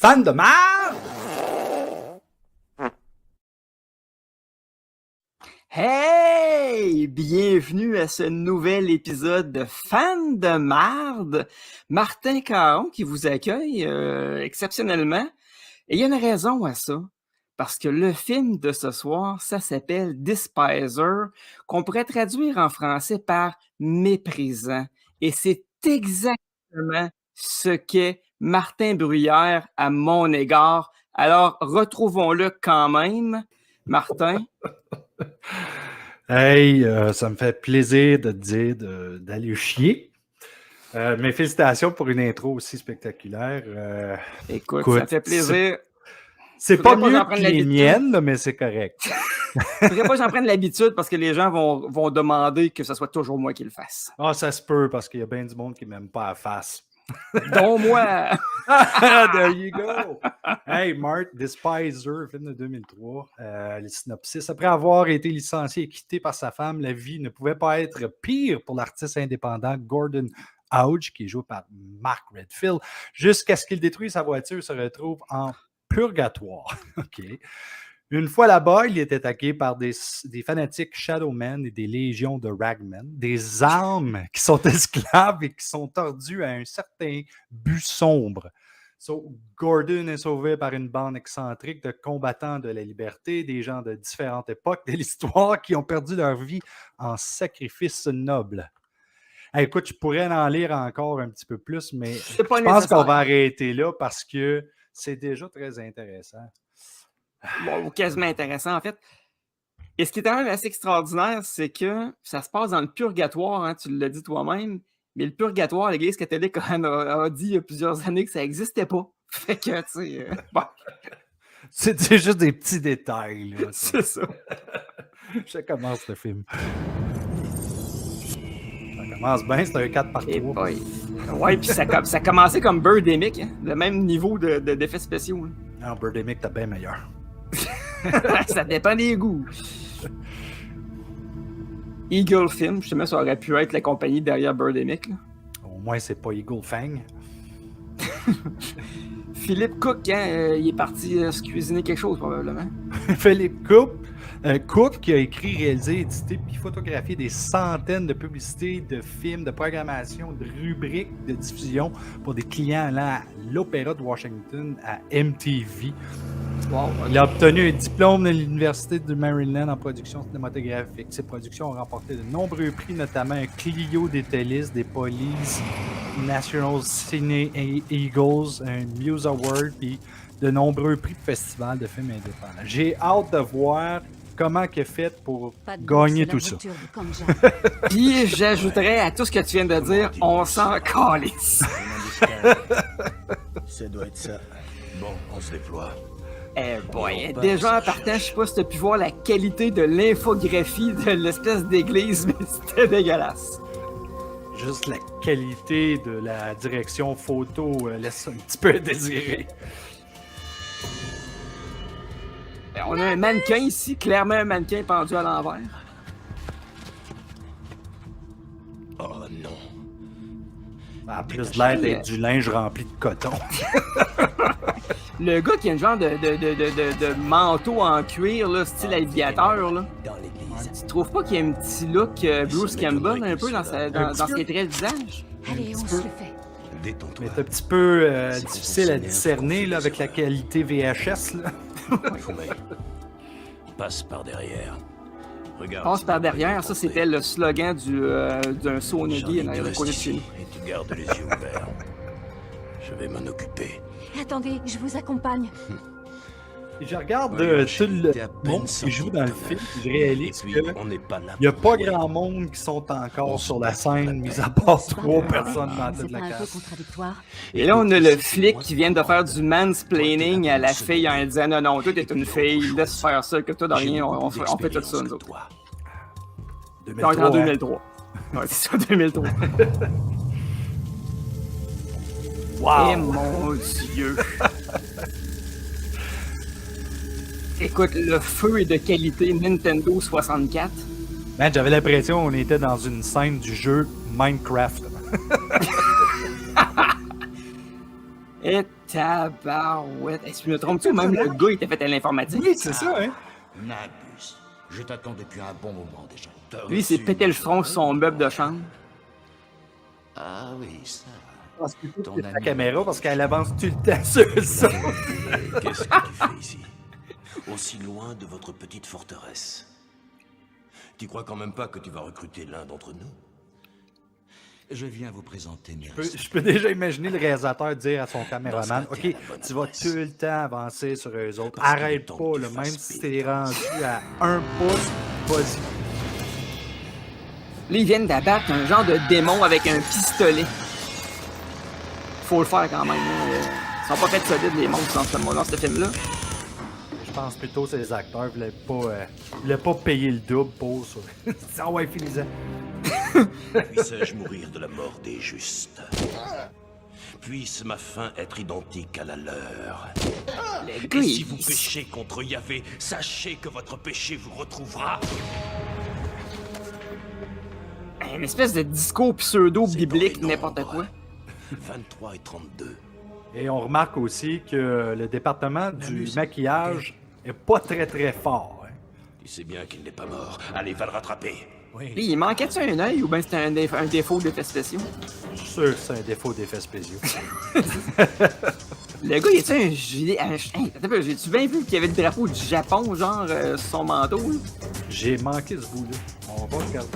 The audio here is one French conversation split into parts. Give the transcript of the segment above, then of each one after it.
Fan de marde! Hey! Bienvenue à ce nouvel épisode de Fan de marde. Martin Caron qui vous accueille exceptionnellement. Et il y a une raison à ça. Parce que le film de ce soir, ça s'appelle Despiser, qu'on pourrait traduire en français par méprisant. Et c'est exactement ce qu'est Martin Bruyère à mon égard. Alors, retrouvons-le quand même. Martin? Hey, ça me fait plaisir de te dire d'aller chier. Mes félicitations pour une intro aussi spectaculaire. Écoute, ça fait plaisir. C'est pas mieux j'en que prenne les l'habitude. miennes, là, mais c'est correct. Faudrait pas que j'en prenne l'habitude parce que les gens vont demander que ce soit toujours moi qui le fasse. Ah, ça se peut parce qu'il y a bien du monde qui m'aime pas à face. Dont moi! There you go! Hey, Mark, Despiser, film de 2003. Le synopsis. Après avoir été licencié et quitté par sa femme, la vie ne pouvait pas être pire pour l'artiste indépendant Gordon Houch, qui est joué par Mark Redfield, jusqu'à ce qu'il détruise sa voiture et se retrouve en purgatoire. OK. Une fois là-bas, il est attaqué par des fanatiques Shadowmen et des légions de Ragmen, des âmes qui sont esclaves et qui sont tordues à un certain but sombre. Gordon est sauvé par une bande excentrique de combattants de la liberté, des gens de différentes époques de l'histoire qui ont perdu leur vie en sacrifice noble. Hey, écoute, je pourrais en lire encore un petit peu plus, mais je pense qu'on va arrêter là parce que c'est déjà très intéressant. Bon, quasiment intéressant, en fait. Et ce qui est quand même assez extraordinaire, c'est que ça se passe dans le purgatoire, hein, tu l'as dit toi-même, mais le purgatoire, l'Église catholique a dit il y a plusieurs années que ça n'existait pas. Fait que, tu sais, bon. C'est juste des petits détails. Là, c'est ça. Je commence le film. Ça commence bien, c'est un 4 par 3. Ouais, puis ça commençait comme Birdemic, hein, le même niveau d'effets spéciaux. Hein. Non, Birdemic, t'as bien meilleur. Ça dépend des goûts. Eagle Film, justement, ça aurait pu être la compagnie derrière Birdemic. Au moins, c'est pas Eagle Fang. Philippe Cook, hein, il est parti se cuisiner quelque chose, probablement. Philippe Cook, qui a écrit, réalisé, édité puis photographié des centaines de publicités, de films, de programmation, de rubriques de diffusion pour des clients là, à l'Opéra de Washington, à MTV. Wow. Il a obtenu un diplôme de l'Université du Maryland en production cinématographique. Ses productions ont remporté de nombreux prix, notamment un Clio des Télis, des Police, National Cine Eagles, un Muse Award, puis de nombreux prix de festivals de films indépendants. J'ai hâte de voir comment il est fait pour gagner tout ça. Puis j'ajouterais à tout ce que tu viens de dire, on s'en calisse. Ça doit être ça. Bon, on se déploie. Eh boy, déjà en partant, je sais pas si t'as pu voir la qualité de l'infographie de l'espèce d'église, mais c'était dégueulasse. Juste la qualité de la direction photo laisse un petit peu à désirer. On a un mannequin ici, clairement un mannequin pendu à l'envers. Oh non. En plus de l'air d'être du linge rempli de coton. Le gars qui a un genre de manteau en cuir, là, style aviateur, là. Tu trouves pas qu'il y a un petit look Bruce Campbell un peu dans ses traits de visage? Allez, on se le fait. Détends-toi. Mais c'est un petit peu difficile à discerner là, avec la qualité VHS. Là. Passe par derrière. Regarde. Passe par derrière, ça c'était le slogan d'un saut négé dans le coin de chez nous. Et tu gardes les yeux ouverts. Je vais m'en occuper. Attendez, je vous accompagne. Et je regarde tout le monde qui joue dans le film, je réalise qu'il n'y a pas grand monde qui sont encore sur la scène, mis à part 3 personnes dans toute la case. Et là, on a le flic qui vient de faire du mansplaining à la fille en disant non, non, toi t'es une fille, laisse faire ça, que toi de rien, on fait tout ça, nous autres. 2003, en 2003. Ouais, c'est ça, 2003. Wow! Eh mon Dieu! Écoute, le feu est de qualité Nintendo 64. Man, j'avais l'impression qu'on était dans une scène du jeu Minecraft. Et Tabarouette. Est-ce que je me trompe-tu? Même le gars, il était fait à l'informatique. Oui, c'est ça, hein? N'abuse. Je t'attends depuis un bon moment déjà. Lui, il s'est pété le front sur son meuble de chambre. Ah oui, ça. Je pense plutôt que Ton c'est la ami. caméra parce qu'elle avance tout le temps sur le son. Qu'est-ce que tu fais ici? Aussi loin de votre petite forteresse. Tu crois quand même pas que tu vas recruter l'un d'entre nous? Je viens vous présenter mes Je peux déjà imaginer le réalisateur dire à son caméraman, OK, tu vas tout le temps avancer sur eux autres. Parce qu'il est Arrête temps pas, que tu là, même fasses si pire. t'es rendu à 1 pouce, vas-y. Là, ils viennent d'abattre un genre de démon avec un pistolet. Faut le faire quand même. Hein. Ils sont pas faits solides, les monstres, dans ce film-là. Je pense plutôt que les acteurs voulaient pas payer le double pour ça. Ah ouais, finis-en. Puisse-je mourir de la mort des justes? Puisse ma fin être identique à la leur? Le gars, Et si il- vous péchez contre Yahvé, sachez que votre péché vous retrouvera. une espèce de discours pseudo-biblique, C'est dans les n'importe nombres. quoi. 23 et 32. Et on remarque aussi que le département du maquillage est pas très très fort. Hein. Tu sais bien qu'il n'est pas mort. Allez, va le rattraper. Lui, il manquait-tu un œil ou bien c'était un défaut d'effets spéciaux? Je suis sûr que c'est un défaut d'effets spéciaux. Le gars, il était un gilet. Hey, attends un peu, j'ai-tu bien vu qu'il y avait le drapeau du Japon, genre, sur son manteau, là? J'ai manqué ce bout-là. On va regarder.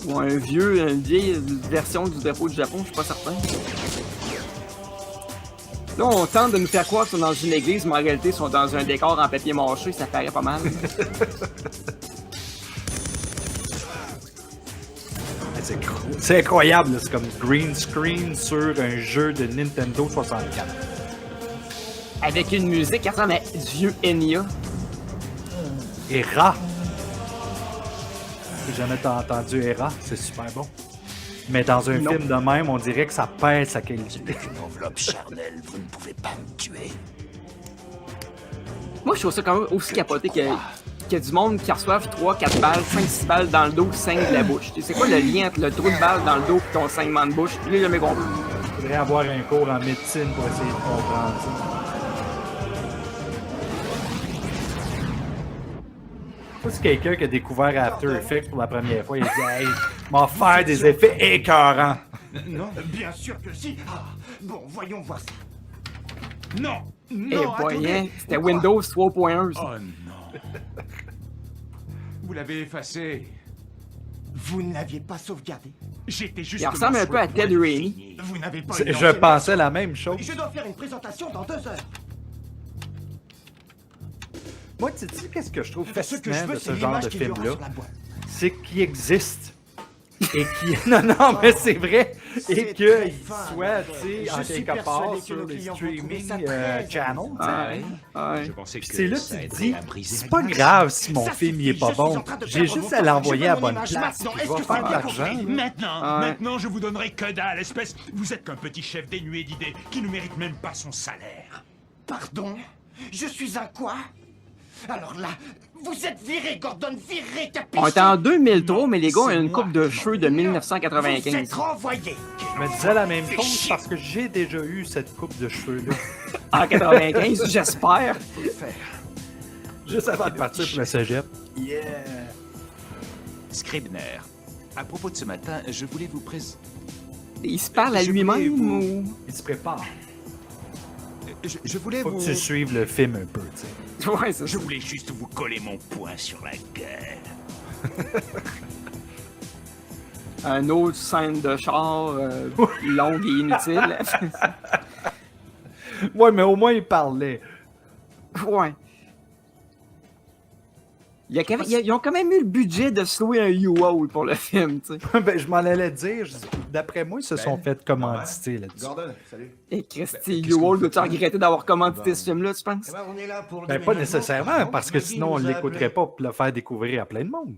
Ou une vieille version du drapeau du Japon, je suis pas certain. Là, on tente de nous faire croire qu'ils sont dans une église, mais en réalité, ils sont dans un décor en papier mâché, ça paraît pas mal. C'est incroyable, là. C'est comme green screen sur un jeu de Nintendo 64. Avec une musique qui ressemble à du vieux Enya. Era. J'ai jamais entendu Era, c'est super bon. Mais dans un Non. film de même, on dirait que ça perd sa qualité. Avec une enveloppe charnelle, vous ne pouvez pas me tuer. Moi, je trouve ça quand même aussi capoté qu'il y a du monde qui reçoivent 3-4 balles, 5-6 balles dans le dos qui saigne de la bouche. Tu sais, c'est quoi le lien entre le trou de balle dans le dos et ton saignement de bouche? Je l'ai jamais compris. Il faudrait avoir un cours en médecine pour essayer de comprendre ça. Moi, c'est quelqu'un qui a découvert After Effects pour la première fois. Il a dit, hey, m'en faire des effets écœurants. Non, bien sûr que si. Ah, bon, voyons voir ça. Non, Eh non, voyons, attendez. c'était Quoi? Windows 3.1. ça. Oh non. Vous l'avez effacé. Vous ne l'aviez pas sauvegardé. J'étais juste. Il ressemble un peu à Ted Raimi. Vous n'avez pas. Je pensais la même chose. Je dois faire une présentation dans 2 heures. Moi, tu sais, qu'est-ce que je trouve Ce que je fascinant veux, de c'est ce genre de l'image qu'il y aura film-là? sur la boîte. C'est qu'il existe. Et qu'il... Non, mais c'est vrai. Et C'est qu'il très fin. soit, tu sais, Je en suis quelque persuadé part que sur nos les clients vont trouver streaming ça très channels. tu sais. Ouais, ouais. Je pensais que Puis c'est là que ça tu te aiderait dis, à briser c'est la pas glace. grave si mon Ça film il est suffit, pas je suis bon. en train de J'ai perdre juste mon à temps. l'envoyer Je à veux mon bonne image place. maintenant. puis Est-ce je vais que ça faire de va l'argent. compris? là. Maintenant, Ouais. maintenant, je vous donnerai que dalle, espèce. Vous êtes qu'un petit chef dénué d'idées qui ne mérite même pas son salaire. Pardon? Je suis un quoi? Alors là, vous êtes viré, Gordon, viré, capiche. On est en 2003, mais les gars ont c'est une moi coupe de qui cheveux de Vous 1995. êtes renvoyé. Je me disais la même chose parce que j'ai déjà eu cette coupe de cheveux-là. En 95, j'espère. Juste avant de partir pour le cégep. Yeah! Scribner, à propos de ce matin, je voulais vous présenter. Il se parle à Je lui-même voulais vous- ou... Il se prépare. Je voulais Faut vous. que tu suives le film un peu, tu sais. Ouais, c'est Je ça. voulais juste vous coller mon poing sur la gueule. Un autre scène de char longue et inutile. Ouais, mais au moins il parlait. Ouais. Ils ont quand même eu le budget de se louer un U-Haul pour le film, tu sais. Ben, je m'en allais dire, d'après moi, ils se sont fait commanditer là-dessus. Gordon, salut. Et Christy, U-Haul, dois-tu regretter d'avoir commandité ce film-là, tu penses? Eh ben, on est là pour le Ben, pas déménagement. nécessairement, parce que Maggie sinon on nous a l'écouterait appelé. pas pour le faire découvrir à plein de monde.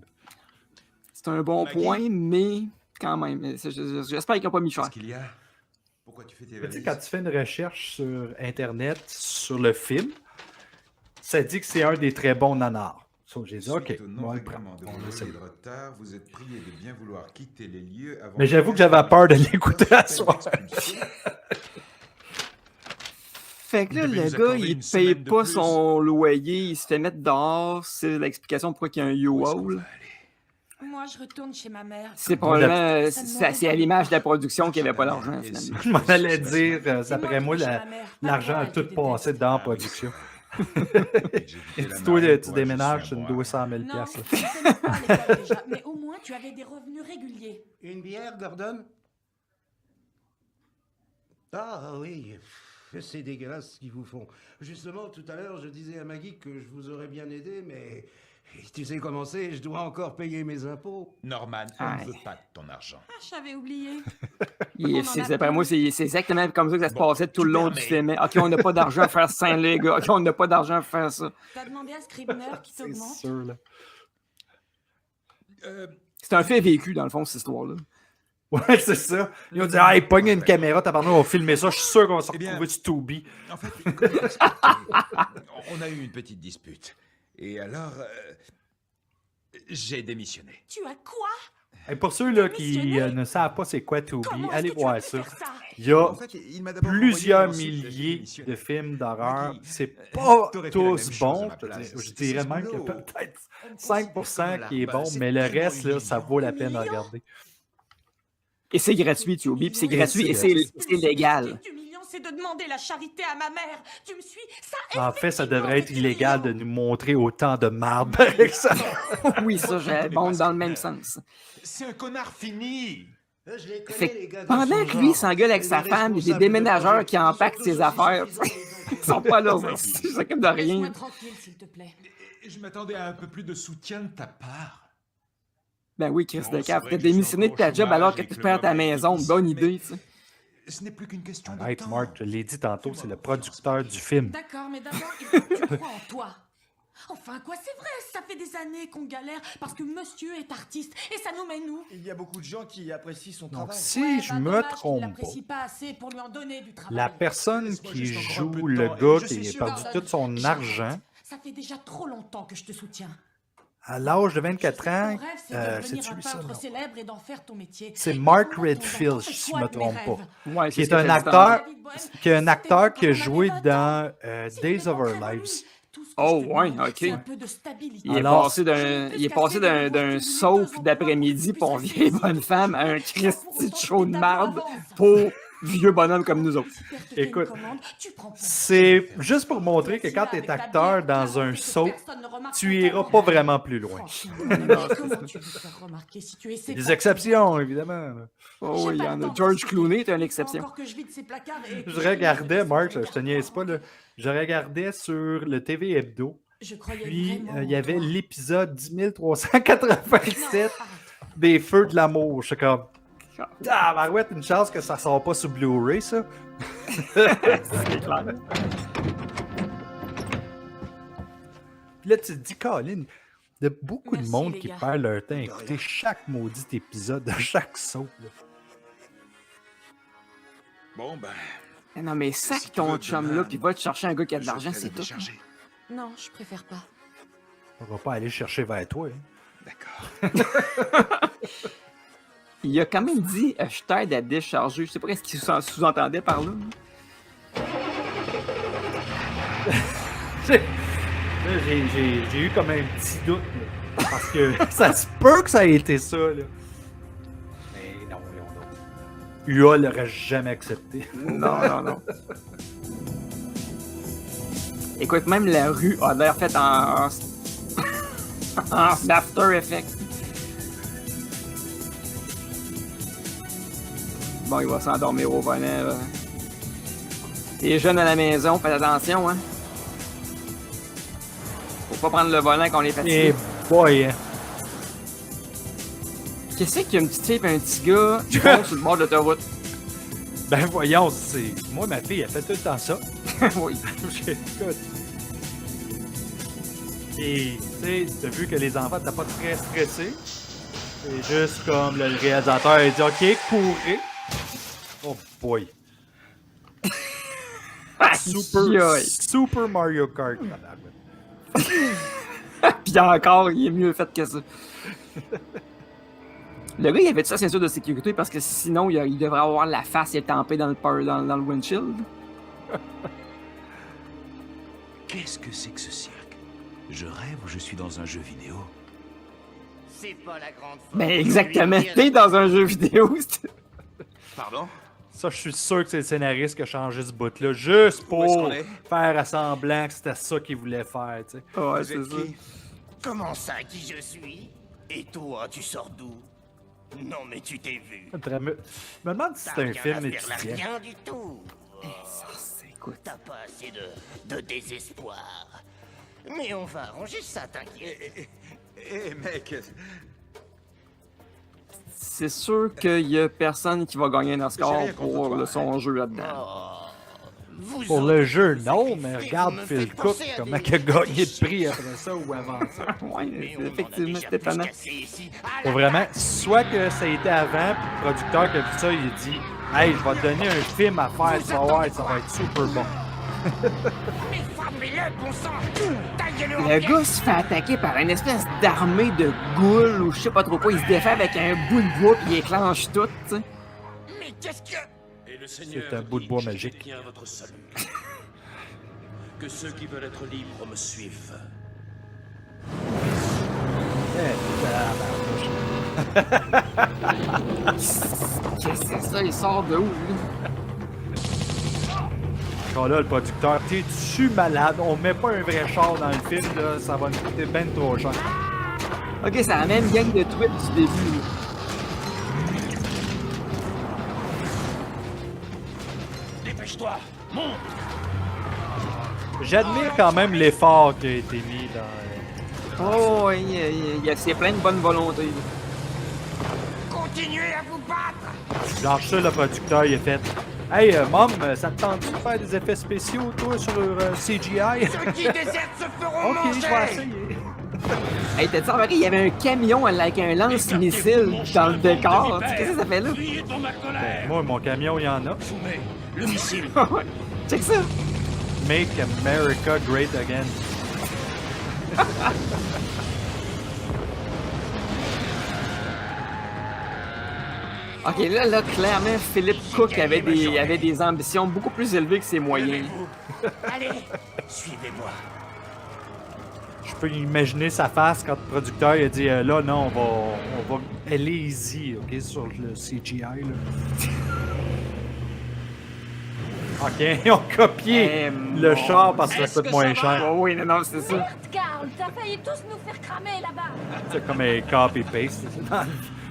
C'est un bon Maggie? point, mais quand même. J'espère qu'ils n'ont pas mis cher. Qu'est-ce qu'il y a? Pourquoi tu fais tes Tu sais, valises? quand tu fais une recherche sur Internet sur le film, ça dit que c'est un des très bons nanars. So, j'ai dit, OK, Suite au on va le prendre. non-règlement de On vol essaie. et de retard, vous êtes prié de bien vouloir quitter les lieux avant... Mais j'avoue que j'avais peur de l'écouter à soir. Fait que là, Vous devez le nous gars, accorder il une paye semaine de pas plus. son loyer, il se fait mettre dehors. C'est l'explication pourquoi il y a un U-Haul. Moi, je retourne chez ma mère. C'est Moi, probablement Ça me c'est à l'image de la production qu'il n'y avait pas d'argent, Et finalement. Je m'en allais dire, C'est d'après moi, qui vais chez ma mère, pas l'argent toi a qui tout déteste. passé dans la production. Et Et si toi, tu déménages, tu me dois 100 000 Non, piastres. tu ne connais pas l'école déjà, mais au moins tu avais des revenus réguliers. Une bière, Gordon? Ah oui, c'est dégueulasse ce qu'ils vous font. Justement, tout à l'heure, je disais à Maggie que je vous aurais bien aidé, mais tu sais comment c'est, je dois encore payer mes impôts. Norman, on Aïe. ne veut pas de ton argent. Ah, j'avais oublié. Après moi, c'est exactement comme ça que ça se Bon, passait tout tu le long permets. du film. Ok, on n'a pas d'argent à faire ça, les gars. Ok, on n'a pas d'argent à faire ça. T'as demandé à Scribner qui C'est t'augmente? sûr, là. C'est un fait vécu, dans le fond, cette histoire-là. Ouais, c'est ça. Ils ont dit, ah, pogne une caméra, t'as on va filmer ça. Je suis sûr qu'on va se Eh bien- retrouver sur Tubi. En fait, comme expliqué, on a eu une petite dispute. Et alors, j'ai démissionné. Tu as quoi? Et pour ceux là, qui Démissionner? ne savent pas c'est quoi Tubi, Comment est-ce allez que tu as voir pu ça. faire ça? Il y a En fait, il m'a d'abord plusieurs envoyé mon site, j'ai milliers démissionné. de films d'horreur. Maggie, C'est pas t'aurais fait la même tous chose bons. à ma place. Je dirais C'est même ce qu'il y a boulot. peut-être On me 5% qui est Bah, bon, c'est mais le tellement reste, là, ça vaut la peine à humiliant. regarder. Et c'est gratuit, Tubi, puis c'est Et gratuit et c'est c'est légal. Le plus humiliant, c'est de demander la charité à ma mère. Tu me suis? En fait, ça devrait être effectivement, illégal de c'est nous montrer autant de marde, par exemple. Oui, ça, j'abonde dans le même sens. C'est un connard fini. Je les connais, Fait que les gars de pendant son que lui genre. s'engueule avec Les sa femme, il y a des responsables de déménageurs projet, qui ils sont empaquent tous ses aussi affaires. suffisants. Ils sont pas là, ils s'occupent de rien. Laisse-moi tranquille, s'il te plaît. Je m'attendais à un peu plus de soutien de ta part. Ben oui, Chris Bon, de c'est Cap, vrai t'as que je suis démissionné de encore ta au job chômage alors que et tu que perds le ta mauvais est maison. ici, Bonne mais- idée, ça. Ce n'est plus qu'une question de Arrête, temps. Mark, je l'ai dit tantôt, c'est le producteur du film. D'accord, mais d'abord, il faut que tu crois en toi. Enfin, quoi, c'est vrai, ça fait des années qu'on galère parce que monsieur est artiste et ça nous mène où? Il y a beaucoup de gens qui apprécient son Donc, travail. si Ouais, je bah, me dommage qu'il trompe l'apprécie pas assez pour lui en donner du travail. la personne Laisse-moi qui juste encore un joue peu de le temps, et gars je qui suis a sûr- perdu Gordon, tout son j'arrête. argent, Ça fait déjà trop longtemps que je te soutiens. à l'âge de 24 Ton ans, rêve, c'est de devenir c'est-tu un lui ça? peintre non? célèbre et d'en faire ton métier. C'est Et Mark comment ton Redfield, enfant fait si je foi me de mes trompe pas. rêves? Ouais, Qui c'est est ce que un j'ai dit acteur, David Bowie, qui est un c'était acteur quand qui a on joué avait 20 dans ans. C'est Days une of Our époque révolue. Lives. Tout ce que Oh, je te ouais, demande, ok. c'est un peu de stabilité. Il est Alors- passé d'un soap d'après-midi pour vieille bonne femme à un Christy de show de marde pour vieux bonhomme comme nous autres. Écoute, c'est juste pour montrer que quand tu es acteur dans un soap, tu iras pas vraiment plus loin. Comment tu veux faire remarquer si tu essaies Des pas- exceptions, évidemment. là. Oh, oui, il y en J'ai pas a. le temps George de Clooney est une Faut exception. encore que je vide ces placards et que Je regardais, Mark, je te regarde niaise pas, là, je regardais sur le TV Hebdo, Je croyais puis vraiment il y en avait toi. l'épisode 10387 Non, des Feux de l'amour. Je suis comme, ah, Marouette, une chance que ça sort pas sur Blu-ray, ça. C'est clair. Puis là, tu te dis, Colin, il y a beaucoup de Merci, monde les qui gars. perd leur temps à écouter chaque maudit épisode de chaque soap. Là. Bon, ben, Non, mais sac Si tu ton veux, chum demain, là, puis va te chercher un gars qui a de je l'argent, vais c'est le tout. décharger. Non, je préfère pas. On va pas aller chercher vers toi. Hein. D'accord. Il a quand même dit je t'aide à décharger. Je sais pas ce qu'il sous-entendait par là. Là, j'ai eu comme un petit doute. Là, parce que ça se peut que ça ait été ça. Là. Mais non, non. UA l'aurait jamais accepté. Non. Écoute, même la rue a l'air faite en After Effects. Bon, il va s'endormir au volant, là. Les jeunes à la maison, faites attention, hein. Faut pas prendre le volant quand on est fatigué. Et boy, hein. Qu'est-ce qu'il y a une petite fille et un petit gars qui vont sur le bord de l'autoroute? Ben voyons, c'est. Moi, ma fille, elle fait tout le temps ça. Oui. Écoute. Et tu sais, t'as vu que les enfants t'as pas très stressés. C'est juste comme le réalisateur a dit OK, courez. Oh boy. Super Mario Kart. Puis encore, il est mieux fait que ça. Le gars, il avait sa ceinture de sécurité parce que sinon, il devrait avoir la face étampée dans le windshield. Qu'est-ce que c'est que ce cirque? Je rêve ou je suis dans un jeu vidéo? C'est pas la grande faute. Ben exactement, t'es dans un jeu vidéo. Pardon? Ça, je suis sûr que c'est le scénariste qui a changé ce bout-là, juste Où est-ce pour qu'on est? faire semblant que c'était ça qu'il voulait faire, tu sais. Ouais, Vous c'est êtes ça. qui? Comment ça, qui je suis? Et toi, tu sors d'où? Non, mais tu t'es vu. Je me demande si c'est un film Rien étudiant. rien du tout. Écoute. T'as pas assez de désespoir. Mais on va arranger ça, t'inquiète. Eh mec, C'est sûr qu'il y a personne qui va gagner un Oscar J'ai rien contre pour toi, son jeu là-dedans. Vous Pour autres, le jeu, vous non, savez mais faire, regarde vous me Phil faites Cook, penser à comment des il a gagné de chiens. prix après ça ou avant ça. Ouais, Mais on en a effectivement, déjà c'était plus étonnant. cassé ici. À Faut la vraiment, soit que ça a été avant, puis le producteur qui a vu ça, il a dit « Hey, je vais te donner un film à faire, tu vas voir, ça va être super bon. Mais frappez-le, bon sang! Taillez-le en Le pièces. gars se fait attaquer par une espèce d'armée de ghouls ou je sais pas trop quoi. Il se défait avec un bout de bois puis il éclenche tout, tu sais. Mais qu'est-ce que... Et le Seigneur C'est un bout de bois dit, je magique. détiens votre salut. Que ceux qui veulent être libres me suivent. » Qu'est-ce que c'est ça? Il sort de où, lui? Quand là, le producteur, t'es-tu malade? On met pas un vrai char dans le film, là, ça va nous coûter ben trop cher. Ok, c'est la même gang de tweets du début, là. Dépêche-toi, monte! J'admire quand même l'effort qui a été mis dans... Oh, c'est plein de bonne volonté. là. Continuez à vous battre! Genre ça, le producteur, il a fait « Hey, Mom, ça te tente de faire des effets spéciaux, toi, sur CGI? » Ceux qui désertent se feront Ok, manger! je vais essayer. Hey, t'as-tu remarqué, il y avait un camion avec un lance-missile dans le décor. Tu sais, qu'est-ce que ça fait là? Fuyez dans ma colère! Moi, mon camion, il y en a. Fumez, le missile! Check ça! Make America Great Again. Ok, là, clairement, Philippe Cook avait des ambitions beaucoup plus élevées que ses moyens. Allez, suivez-moi. Je peux imaginer sa face quand le producteur il a dit là, non, on va aller easy, ok, sur le CGI. Là. Ok, ils ont copié le char parce que ça coûte moins cher. Oh, oui, non, c'est ça. Merde, Carl, t'as failli tous nous faire cramer là-bas. C'est comme un copy-paste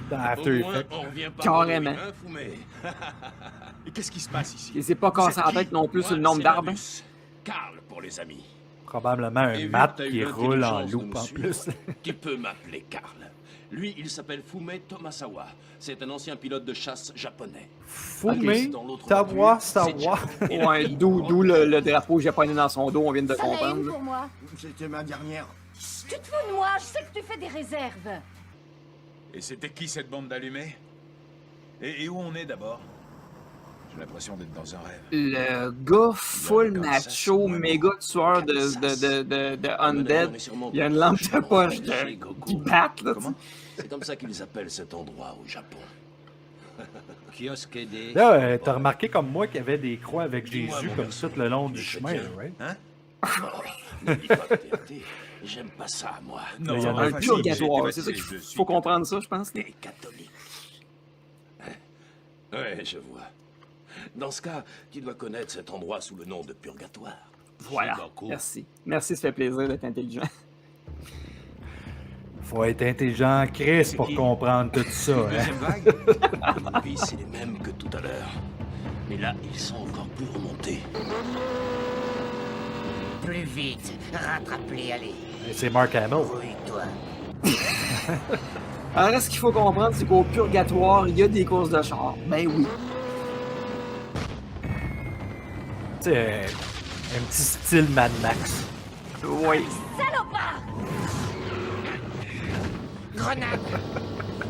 dans After Au moins, Effects. on revient pas Carrément. mourir, hein, Fumé? Et qu'est-ce qui se passe ici? Il s'est pas cassé la tête non plus Moi, sur le nombre c'est d'arbres. Labus. Carl pour les amis. Probablement Et un vu mat que t'as qui eu roule en l'intelligence de loop me en suivre, plus. Tu peux m'appeler Carl. Lui, il s'appelle Fume Tomasawa. C'est un ancien pilote de chasse japonais. Fumé, Dans l'autre savoir, voiture, c'est savoir. Jack. Ouais, d'où le drapeau japonais dans son dos, on vient de Ça en est une comprendre. pour moi. C'était ma dernière. Tu te fous de moi, je sais que tu fais des réserves. Et c'était qui cette bande d'allumés? Et où on est d'abord? J'ai l'impression d'être dans un rêve. Le gars full macho, méga tueur de undead, il y a une lampe de poche qui batte, là, tu sais. C'est comme ça qu'ils appellent cet endroit au Japon. Kiosque des... Là, t'as remarqué comme moi qu'il y avait des croix avec Jésus comme ça tout le long du chemin, là, right? Hein? Ne dis pas que t'es athée. J'aime pas ça, moi. Non, il y en a Un un purgatoire, c'est ça qu'il faut comprendre ça, je pense. T'es catholique. Ouais, je vois. Dans ce cas, tu dois connaître cet endroit sous le nom de purgatoire. Voilà, merci. Merci, ça fait plaisir d'être intelligent. Faut être intelligent, Chris, pour comprendre tout ça. Hein? Deuxième vague. À mon avis, c'est les mêmes que tout à l'heure. Mais là, ils sont encore plus remontés. Plus vite, rattrape-les, allez. C'est Mark Hamill. Toi. Alors là, ce qu'il faut comprendre, c'est qu'au purgatoire, il y a des courses de char. Ben oui. Tu sais, un petit style Mad Max. Oui. Salopard! Grenade!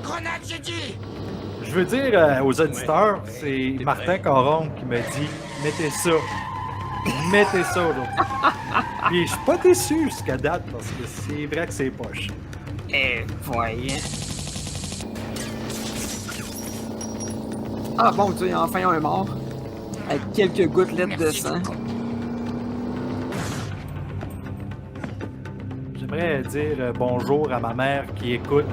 Grenade, j'ai dit! Je veux dire aux auditeurs, c'est Martin Caron qui m'a dit mettez ça. Mettez ça aujourd'hui. Puis je suis pas déçu jusqu'à date parce que c'est vrai que c'est poche. Eh, voyons. Ah bon, tu sais, enfin un mort. Avec quelques gouttelettes de sang. J'aimerais dire bonjour à ma mère qui écoute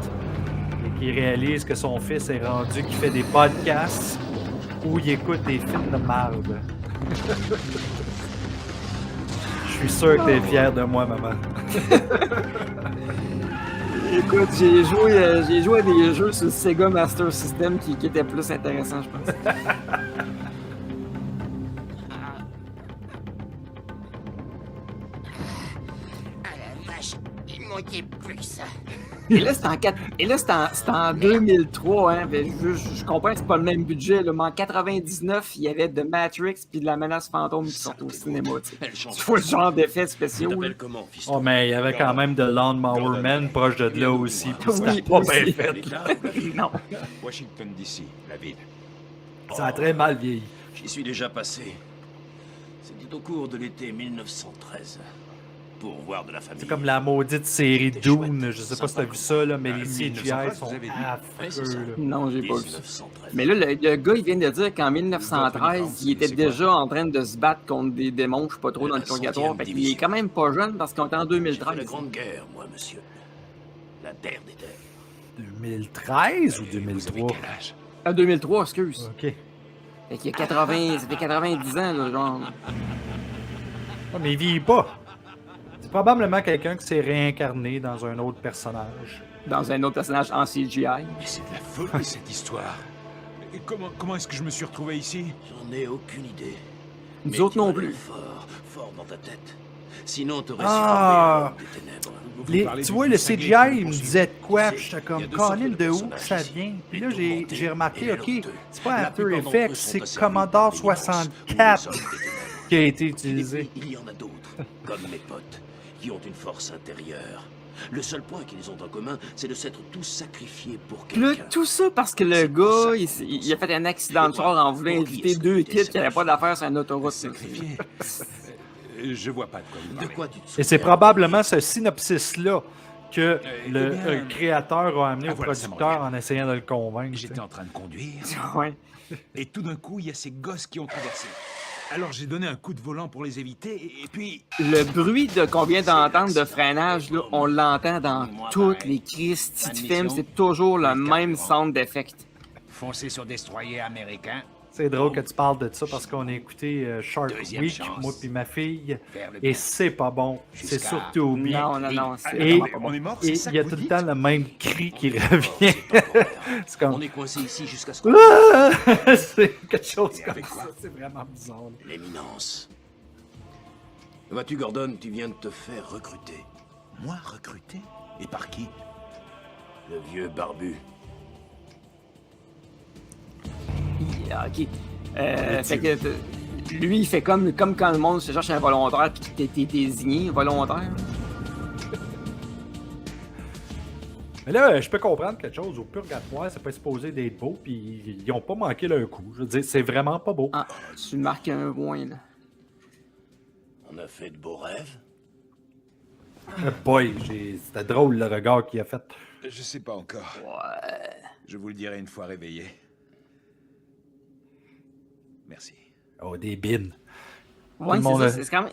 et qui réalise que son fils est rendu, qui fait des podcasts où il écoute des films de marde. Je suis sûr que t'es fier de moi, maman. Écoute, j'ai joué à des jeux sur le Sega Master System qui étaient plus intéressants, je pense. Ah la vache, il manquait plus que ça. Et là, c'était en 2003, hein. Je comprends que c'est pas le même budget, là, mais en 99, il y avait The Matrix puis de la menace fantôme qui sortent au cinéma. Tu vois le genre d'effets spéciaux. Oh, mais il y avait quand même de Lawnmower Man proche de là aussi. Puis c'était pas bien fait. Non. Washington DC, la ville. Ça a très mal vieilli. J'y suis déjà passé. C'était au cours de l'été 1913. Pour voir de la famille. C'est comme la maudite série Dune. Je sais pas si t'as vu ça, là, mais les CGI sont affreux. Là. Non, j'ai pas vu ça. Mais là, le gars, il vient de dire qu'en 1913, il était déjà en train de se battre contre des démons, je sais pas trop, dans le purgatoire. Fait qu'il est quand même pas jeune parce qu'on est en 2013. La Grande Guerre, moi, monsieur. La terre des terres. 2013 ou 2003? Ah, 2003, excuse. OK. Fait qu'il y a 80, ça fait 90 ans, là, genre. Oh, mais il vieillit pas. C'est probablement quelqu'un qui s'est réincarné dans un autre personnage. Dans un autre personnage en CGI. Mais c'est de la folie, cette histoire. Et comment est-ce que je me suis retrouvé ici? J'en ai aucune idée. Nous autres non plus. Fort dans ta tête. Sinon, t'aurais Ah! su des ténèbres. Tu vois, le CGI, il me disait de quoi? Puis j'étais comme, Colin, de où ça vient? Puis là, j'ai remarqué, OK, c'est pas After Effects, c'est Commodore 64 qui a été utilisé. Il y en a d'autres, comme mes potes, qui ont une force intérieure. Le seul point qu'ils ont en commun, c'est de s'être tous sacrifiés pour Là, quelqu'un. tout ça parce que le gars, il a fait un accident de char en voulant inviter deux kids qui n'avaient pas d'affaires sur une autoroute. Sacrifié. Je vois pas de quoi vous parlez. De quoi tu te Et c'est souviens? probablement ce synopsis-là que le bien, créateur a amené au voilà, ça me producteur revient. en essayant de le convaincre. J'étais en train de conduire, Ouais. et tout d'un coup, il y a ces gosses qui ont traversé. Alors j'ai donné un coup de volant pour les éviter, et puis... Le bruit qu'on vient d'entendre de freinage, là, on l'entend dans toutes les Christy de films. C'est toujours le même sound d'effect. Foncer sur destroyer américain. C'est drôle que tu parles de ça parce qu'on a écouté Shark Deuxième Week, chance. moi puis ma fille, Faire le et bien. c'est pas bon. C'est Jusqu'à- surtout oublié. Non, c'est Et vraiment pas bon. On est mort, Et c'est ça il y a que tout vous le dites? temps le même cri qui revient. C'est On comme... est coincé ici jusqu'à ce qu'on... Ah! C'est quelque chose comme avec ça. quoi? C'est vraiment bizarre. L'éminence. Vois-tu, Gordon, tu viens de te faire recruter. Moi, recruté? Et par qui? Le vieux barbu. Ok. Fait que lui, il fait comme quand le monde se cherche un volontaire puis que t'es désigné volontaire. Mais là, je peux comprendre quelque chose. Au purgatoire, c'est pas supposé d'être beau, puis ils ont pas manqué leur coup. Je veux dire, c'est vraiment pas beau. Ah, tu marques un point, là. On a fait de beaux rêves. Boy, c'était drôle le regard qu'il a fait. Je sais pas encore. Ouais. Je vous le dirai une fois réveillé. Merci. Oh, des bines. Ouais, le c'est monde ça. a- C'est quand même...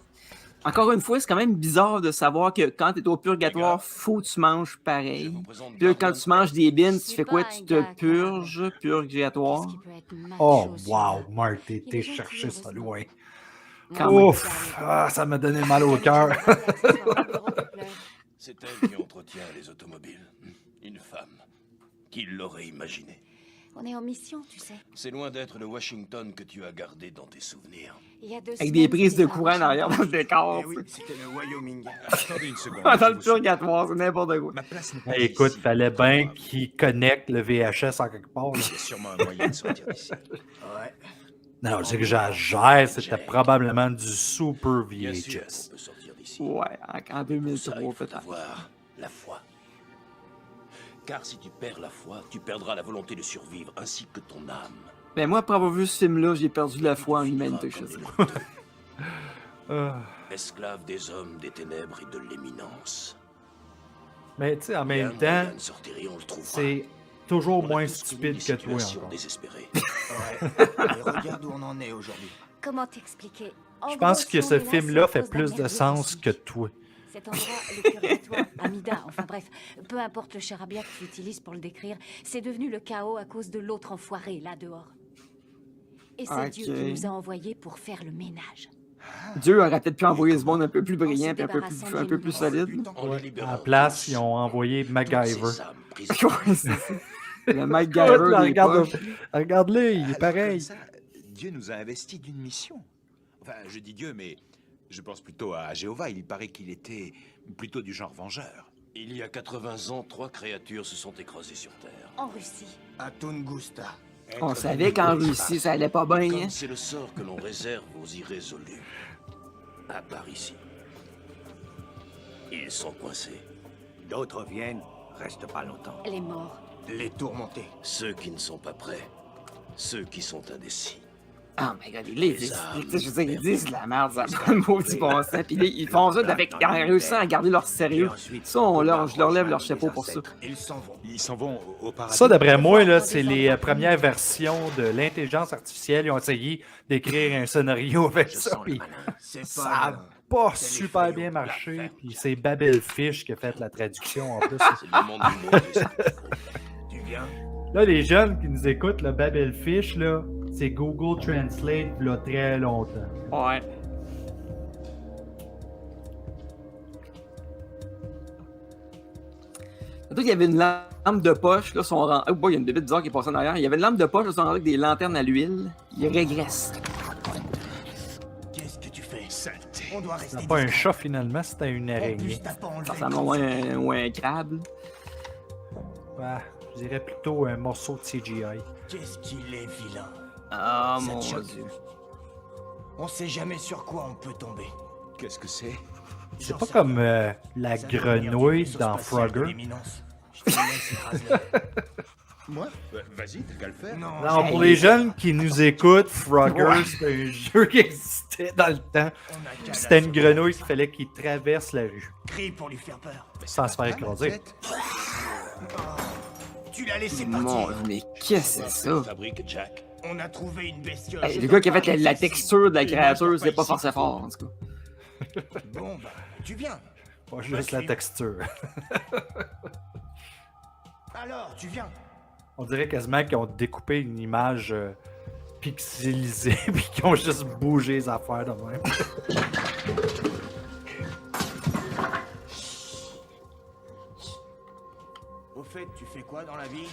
Encore une fois, c'est quand même bizarre de savoir que quand t'es au purgatoire, faut que tu manges pareil. Puis là, quand tu manges des bines, tu fais quoi? Tu te purges, purgatoire. Oh, wow, Mark, t'es été chercher ça loin. Quand même. Ouf, ah, ça m'a donné mal au cœur. C'est elle qui entretient les automobiles. Une femme. Qui l'aurait imaginé? On est en mission, tu sais. C'est loin d'être le Washington que tu as gardé dans tes souvenirs. Il y a 2 Avec semaines, des prises de c'était courant en arrière dans le décor. Eh oui, c'était le Wyoming. Attendez une seconde. Dans je le vous souviens. purgatoire, c'est n'importe quoi. Ma place n'est pas Écoute, ici. fallait bien qu'il connecte le VHS en quelque part. là. Il y a sûrement un moyen de sortir d'ici. Ouais. Non, c'est que j'agère, c'était probablement du super Bien sûr qu'on VHS. peut sortir d'ici. Ouais, en Pour ça, 2003 il faut peut-être. avoir la foi. Car si tu perds la foi, tu perdras la volonté de survivre, ainsi que ton âme. Mais moi, après avoir vu ce film-là, j'ai perdu la foi en l'humanité, je sais. Ah. Esclave des hommes, des ténèbres et de l'éminence. Mais tu sais, en Il y a même un temps, moyen de sortir et on le trouvera. c'est toujours On a moins tous connu stupide des que toi situations encore. désespérées. Ouais. Et regarde où on en est aujourd'hui. Comment t'expliquer? En Je pense gros, que si ce on est là, film-là c'est à fait cause d'un plus de merdier sens classique. que toi. Cet endroit, le purgatoire, Amida, enfin bref, peu importe le charabia que tu utilises pour le décrire, c'est devenu le chaos à cause de l'autre enfoiré là dehors. Et c'est Dieu qui nous a envoyés pour faire le ménage. Dieu aurait peut-être pu envoyer ce monde un peu plus brillant et un peu plus solide. À la place, ils ont envoyé MacGyver. Ouais, c'est ça. Le MacGyver des poches. Regarde-le, il est pareil. Ça, Dieu nous a investis d'une mission. Enfin, je dis Dieu, mais je pense plutôt à Jéhovah. Il paraît qu'il était plutôt du genre vengeur. Il y a 80 ans, 3 créatures se sont écrasées sur Terre. En Russie. À Tunguska. On savait qu'en Russie, ça allait pas bien. Comme c'est le sort que l'on réserve aux irrésolus. À part ici. Ils sont coincés. D'autres viennent, restent pas longtemps. Les morts. Les tourmentés. Ceux qui ne sont pas prêts. Ceux qui sont indécis. Oh my god, ils disent de la merde, ça prend le maudit bon sens. Puis ils font ça en réussissant à garder leur sérieux. Ça, je leur lève leur chapeau pour ça. Ils s'en vont. Ils s'en vont au paradis. Ça, d'après moi, là, c'est les premières versions de l'intelligence artificielle. Ils ont essayé d'écrire un scénario avec ça. Puis ça n'a pas super bien marché. Puis c'est Babelfish qui a fait la traduction en plus. C'est le monde du monde. Tu viens? Là, les jeunes qui nous écoutent, le Babelfish, là, c'est Google Translate il y a très longtemps. Ouais. Surtout qu'il y avait une lampe de poche, là, son rang. Oh boy, il y a une bébête bizarre qui est passée en arrière. Il y avait une lampe de poche, là, son rang avec des lanternes à l'huile. Il régresse. Qu'est-ce que tu fais? Saleté. On doit rester. C'était pas un chat finalement, c'était une araignée. Ça ressemble à un crabe. Ouais, je dirais plutôt un morceau de CGI. Qu'est-ce qu'il est vilain. Ah Ça mon te choque? dieu. On sait jamais sur quoi on peut tomber. Qu'est-ce que c'est? C'est pas comme la grenouille dans Frogger. Moi? Vas-y, t'as qu'à le faire. Non. Non, pour les jeunes qui nous écoutent, Frogger, c'est un jeu qui existait dans le temps. C'était une grenouille qu'il fallait qu'il traverse la rue. Crie pour lui faire peur. Sans se faire écraser. Tu l'as laissé Mon partir. mais qu'est-ce que c'est ça? Fabrique Jack. On a trouvé une bestiole. Hey, le gars qui a fait la texture de la créature, c'est pas forcément fort en tout cas. Bon, bah, tu viens. Pas juste la texture. Alors, tu viens. On dirait quasiment qu'ils ont découpé une image pixelisée puis qu'ils ont juste bougé les affaires de même. Au fait, tu fais quoi dans la vie?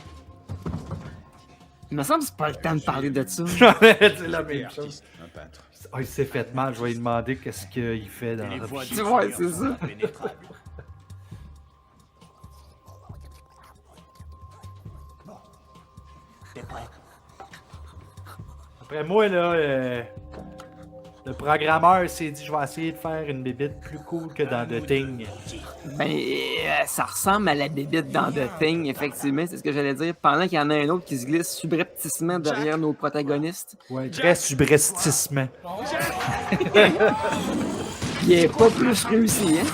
Il me semble que c'est pas le temps de parler de ça. C'est la même chose. Artiste, un peintre. Oh, il s'est fait mal, je vais lui demander qu'est-ce qu'il fait dans Les la voies vie. du Tu vois, futur c'est sont ça. impénétrables. Bon. T'es prêt? Après moi, là, le programmeur s'est dit je vais essayer de faire une bébite plus cool que dans The Thing. Ben, ça ressemble à la bébite dans The Thing, effectivement, c'est ce que j'allais dire. Pendant qu'il y en a un autre qui se glisse subrepticement derrière nos protagonistes. Ouais, très subrestissement. Il est pas plus réussi, hein?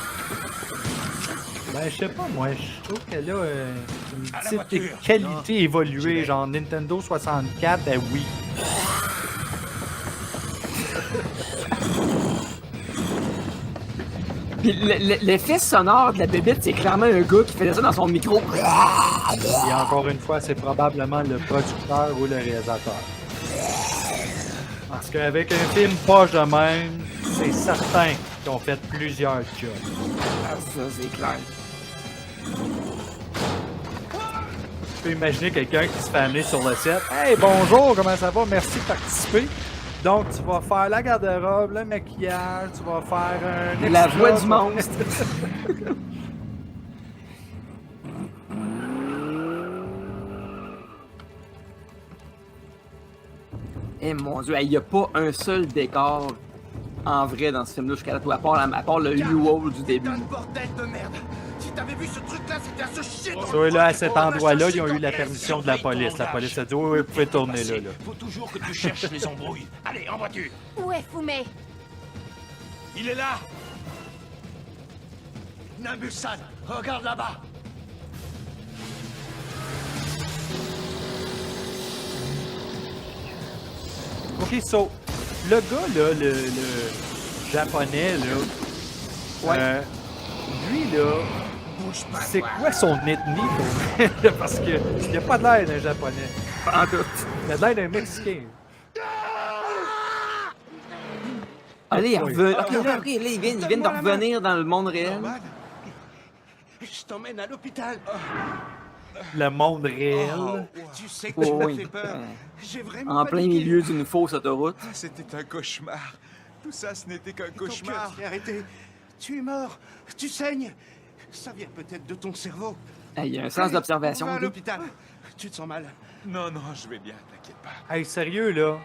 Ben, je sais pas, moi, je trouve qu'elle a une À la petite voiture. qualité évoluée, genre Nintendo 64 à Wii. Puis l'effet sonore de la bébite, c'est clairement un gars qui faisait ça dans son micro. Et encore une fois, c'est probablement le producteur ou le réalisateur. Parce qu'avec un film poche de même, c'est certain qu'ils ont fait plusieurs jobs. Ah, ça, c'est clair. Tu peux imaginer quelqu'un qui se fait amener sur le set. Hey, bonjour, comment ça va? Merci de participer. Donc, tu vas faire la garde-robe, le maquillage, tu vas faire un La extra. voix du monstre. Eh mon dieu, il n'y a pas un seul décor en vrai dans ce film-là jusqu'à là, à part le U-Wall du début. Putain de bordel de merde! Si t'avais vu ce truc-là, c'était à ce shit! Ça, là, à cet endroit-là, ils ont eu la permission de la police. La police a dit, oui, vous pouvez tourner là. Faut toujours que tu cherches les embrouilles. Allez, en voiture. Où est Fumé? Il est là! Nabusan, regarde là-bas! Ok, so, le gars, là, le japonais, là, Ouais. lui, là, c'est quoi son ethnie pour vrai? Parce que il a pas de l'air d'un japonais. En tout. Il a de l'air d'un mexicain. Allez, il revient. Ok, là, ils viennent de revenir dans le monde réel. Je t'emmène à l'hôpital. Le monde réel. Tu sais que tu m'as fait peur. J'ai vraiment En plein paniqué. milieu d'une fausse autoroute. C'était un cauchemar. Tout ça, ce n'était qu'un Ton cauchemar. cœur s'est arrêté. Tu es mort. Tu saignes. Ça vient peut-être de ton cerveau. Il y a un sens d'observation. On va à lui. l'hôpital. Tu te sens mal. Non, non, je vais bien, t'inquiète pas. Hey, sérieux, là.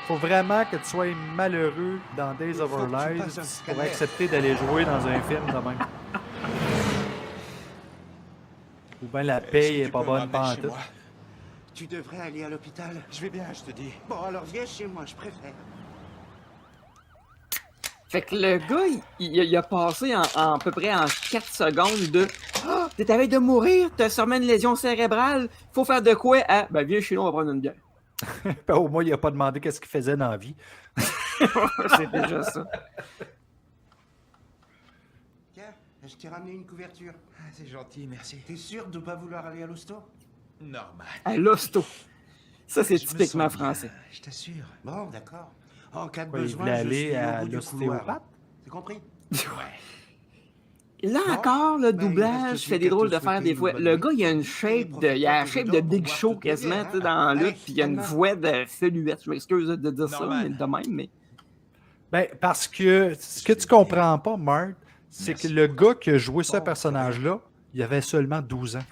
Faut vraiment que tu sois malheureux dans Days of Our Faut que tu Lives passes un pour scanner. accepter d'aller jouer dans un film de même. Ou bien la paye est pas bonne pantoute. Tu devrais aller à l'hôpital. Je vais bien, je te dis. Bon, alors viens chez moi, je préfère. Fait que le gars, il a passé en à peu près en 4 secondes de Ah, t'es à veille de mourir, t'as sûrement une lésion cérébrale, faut faire de quoi? Ah, ben viens chez nous, on va prendre une bière. Au moins, il a pas demandé qu'est-ce qu'il faisait dans la vie. C'est déjà ça. Tiens, je t'ai ramené une couverture. Ah, c'est gentil, merci. T'es sûr de pas vouloir aller à l'hosto? Normal. À l'hosto. Ça, c'est Je me typiquement sens bien, français. Je t'assure. Bon, d'accord. En cas de Quoi, il besoin, voulait je aller suis à au bout du couloir. l'ostéopathe? C'est compris? Là Non? encore, le Ben, il doublage reste fait plus des qu'à drôles te de faire souhaiter des une fois. bonne Le nuit. gars, il a une shape de, il a la shape de Big Show quasiment, tu sais, dans Hey, l'autre, puis il y a une calme-toi. voix de feluette. Je m'excuse de dire ça, Normal. mais de même, mais. Ben, parce que ce que tu comprends pas, Mark, c'est que Merci. le gars qui a joué ce personnage-là, il avait seulement 12 ans.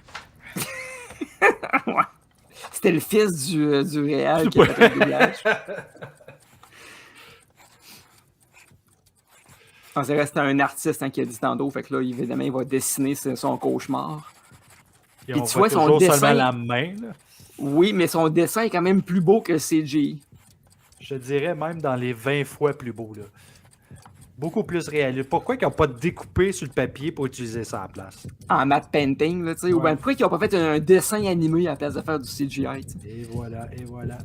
Ouais. C'était le fils du réal qui a fait le doublage. On dirait que c'était un artiste qui a dit tantôt, fait que là, évidemment, il va dessiner son cauchemar. Et Puis on tu voit vois son toujours dessin. seulement la main, là. Oui, mais son dessin est quand même plus beau que le CGI. Je dirais même dans les 20 fois plus beau, là. Beaucoup plus réaliste. Pourquoi ils n'ont pas découpé sur le papier pour utiliser ça à la place? En matte painting, là, tu sais. Ou Ouais. bien pourquoi ils n'ont pas fait un dessin animé à la place de faire du CGI, tu sais. Et voilà, et voilà.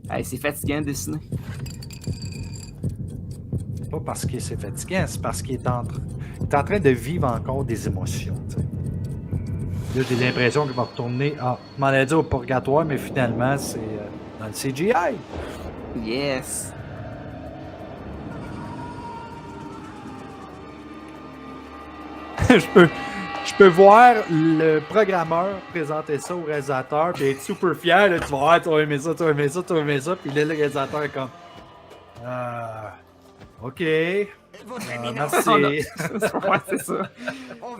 Hey, c'est fatigant de dessiner. C'est pas parce que c'est fatigant, c'est parce qu'il est en train de vivre encore des émotions, tu sais. Là, j'ai l'impression qu'il va retourner, je m'en ai dit au purgatoire, mais finalement, c'est dans le CGI. Yes. je peux voir le programmeur présenter ça au réalisateur puis être super fier. Là, tu vas voir, tu vas aimer ça, tu vas aimer ça, tu vas aimer ça. Puis là, le réalisateur est comme OK. Merci. Ouais, c'est ça.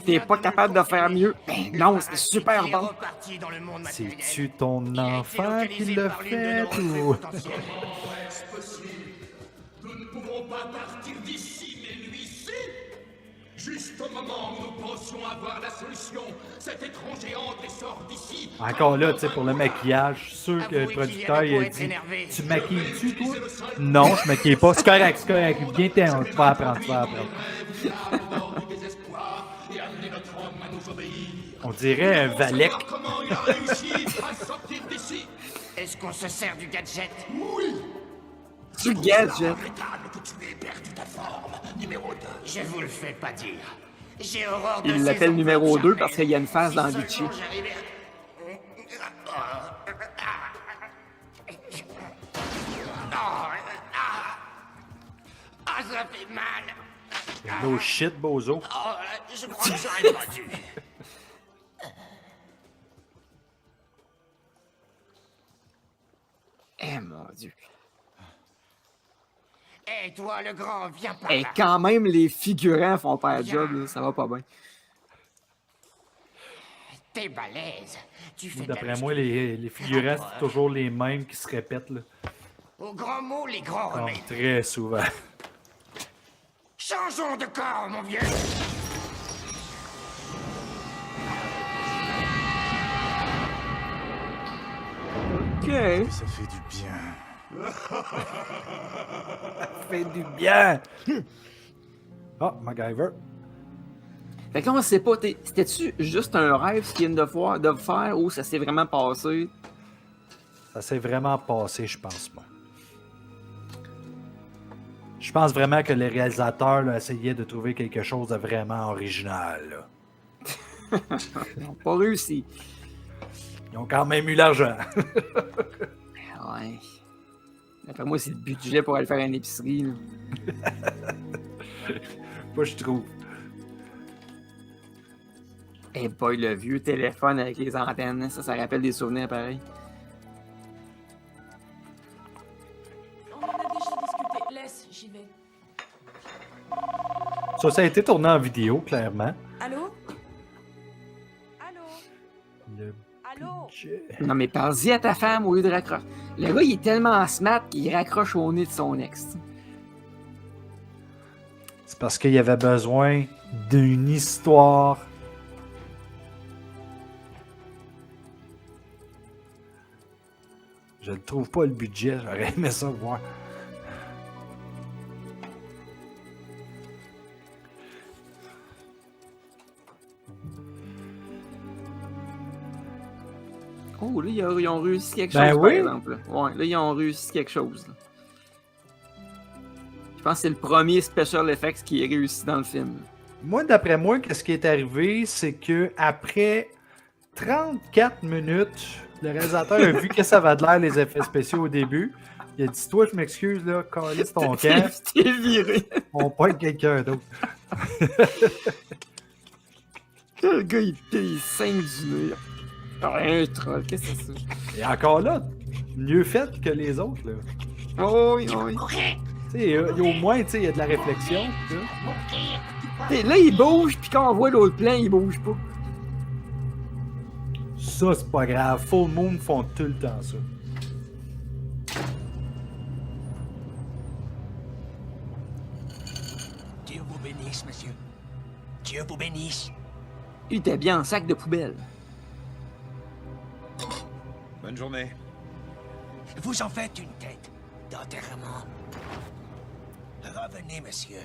T'es pas capable de faire mieux. Ben non, c'est super bon. C'est-tu ton enfant qui l'a fait ou. Nous ne pouvons pas partir d'ici, mais lui-ci. Juste au moment où nous pensions avoir la solution, cet étranger entre et sort d'ici. Encore là, tu sais, pour le maquillage, je suis sûr que le producteur il a dit tu maquilles-tu, toi? Non, je maquille pas. C'est correct, c'est correct. Viens, tu vas apprendre, tu vas apprendre. On dirait un Valek. Comment il a réussi à sortir d'ici? Est-ce qu'on se sert du gadget? Oui. Tu gadget. Que tu aies perdu ta forme, numéro 2. Je vous le fais pas dire. J'ai horreur de Il ces l'appelle enfants numéro 2 charnels. parce qu'il y a une face dans Si Vichy. seulement j'arrivais Ah, ça fait mal. No shit, bozo. Oh, je crois que j'aurais pas dû. Eh mon Dieu. Hé, toi, le grand, viens par Et là. quand même, les figurants font pas le job, là, ça va pas bien. T'es balèze. Tu fais de la D'après moi, les figurants, c'est toujours les mêmes qui se répètent, là. Au grand mot, les grands Comme remèdes. très souvent. Changeons de corps, mon vieux. Ok. Ça fait du bien. Ça fait du bien! Ah, MacGyver. Fait que là, on sait pas, c'était-tu juste un rêve ce qu'ils viennent de faire ou ça s'est vraiment passé? Ça s'est vraiment passé, je pense, moi. Je pense vraiment que les réalisateurs là, essayaient de trouver quelque chose de vraiment original. Là. Ils n'ont pas réussi. Ils ont quand même eu l'argent. Ouais. D'après moi, c'est le budget pour aller faire une épicerie. Là. Moi, je trouve. Eh boy, le vieux téléphone avec les antennes, ça rappelle des souvenirs pareils. On en a déjà discuté. Laisse, j'y vais. Ça a été tourné en vidéo, clairement. Allô? Le Allô? budget. Non, mais parle-y à ta femme au lieu de raccrocher. Le gars, il est tellement smart qu'il raccroche au nez de son ex. C'est parce qu'il y avait besoin d'une histoire. Je ne trouve pas le budget, j'aurais aimé ça voir. Oh, là, ils ont réussi quelque chose, Ben par oui. exemple. Là. Ouais, là, ils ont réussi quelque chose. Là. Je pense que c'est le premier special effects qui est réussi dans le film. Moi, d'après moi, qu'est-ce qui est arrivé, c'est que après 34 minutes, le réalisateur a vu que ça avait de l'air les effets spéciaux au début. Il a dit, toi, je m'excuse, là, calisse ton camp. T'es viré. On pointe quelqu'un d'autre. Le gars, il saigne du nez. Ah, un troll, qu'est-ce que c'est ça? Et encore là, mieux fait que les autres, là. Oh, oui, oui. Tu sais, au moins, tu sais, il y a de la réflexion. Tu sais. Là, il bouge, puis quand on voit l'autre plan, il bouge pas. Ça, c'est pas grave. Full Moon font tout le temps ça. Dieu vous bénisse, monsieur. Dieu vous bénisse. Il était bien en sac de poubelle. Bonne journée. Vous en faites une tête d'enterrement. Revenez, monsieur.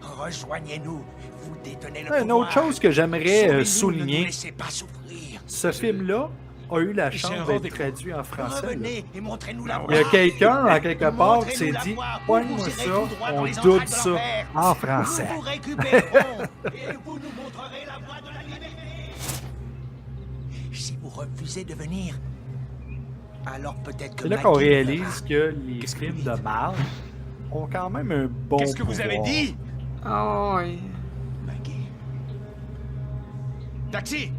Rejoignez-nous. Vous détenez le Une pouvoir. autre chose que j'aimerais Sauvez-nous, ne nous souligner, laissez pas souffrir. ce film-là a eu la J'ai chance un d'être rendez-vous. traduit en français. là. Revenez et montrez-nous la voie. Il y a quelqu'un, en quelque part, qui s'est Montrez-nous dit, la voie. pogne-moi Vous ça, irez tout droit dans on les double entrailles de ça l'enfer. en français. Nous vous récupérerons et vous nous montrerez la voie de la liberté. Si vous refusez de venir, alors peut-être que C'est là qu'on Maggie réalise fera. que les films de Marvel ont quand même un bon Qu'est-ce que vous avez pouvoir. dit? Oh, oui. Maggie. Taxi!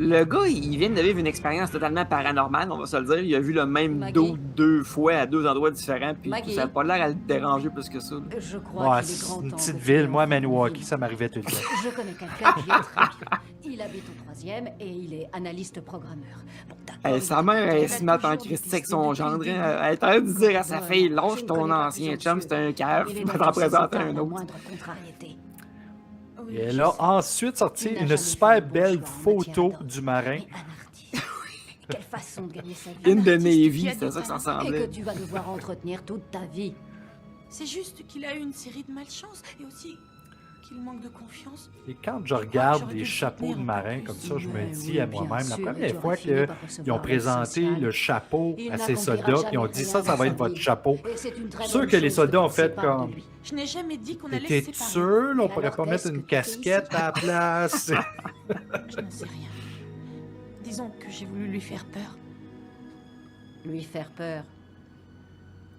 Le gars, il vient de vivre une expérience totalement paranormale, on va se le dire. Il a vu le même Maggie. dos 2 fois à 2 endroits différents, puis Maggie. ça n'a pas l'air à le déranger plus que ça. là. Je crois Ouais, qu'il est c'est grand une temps petite de ville. finir Moi, à enfin une Maniwaki, vie. ça m'arrivait tout le temps. Je connais quelqu'un qui est très bien. Il habite au 3e et il est analyste programmeur. Bon, d'accord, Hey, sa mère, elle se met en Christie avec son gendre. Elle est en train de dire à sa fille, lâche ton ancien chum, c'est un cave, Il est va donc t'en présenter nécessaire un la autre. moindre contrariété. Oui, Et je elle a sais. ensuite sorti Il n'a une jamais super fait le bon belle choix en matière photo d'or. du marin. Et un artiste. Quelle façon de gagner sa vie. In the artiste Navy, qui a c'était des ça que ça talents. Et semblait. que tu vas devoir entretenir toute ta vie. C'est juste qu'il a eu une série de malchance et aussi qu'il manque de confiance. Et quand je regarde j'aurais des dû le chapeaux de soutenir marin encore comme plus. ça, je me Ouais, dis oui, à bien moi-même, la sûr, première tu fois aurais fini par qu'ils recevoir ont l'aide présenté sociale. le chapeau Il à ces n'accomplira soldats, ils ont jamais dit rien ça dans va sa être votre vie. chapeau. Et c'est une très Sûr bonne que les chose soldats ont tu te fait sépares de comme, lui. Je n'ai jamais dit qu'on allait t'es se séparer. sûr, là, on Et pourrait alors, pas mettre qu'est-ce une que tu fais casquette à la place? Je n'en sais rien. Disons que j'ai voulu lui faire peur. Lui faire peur.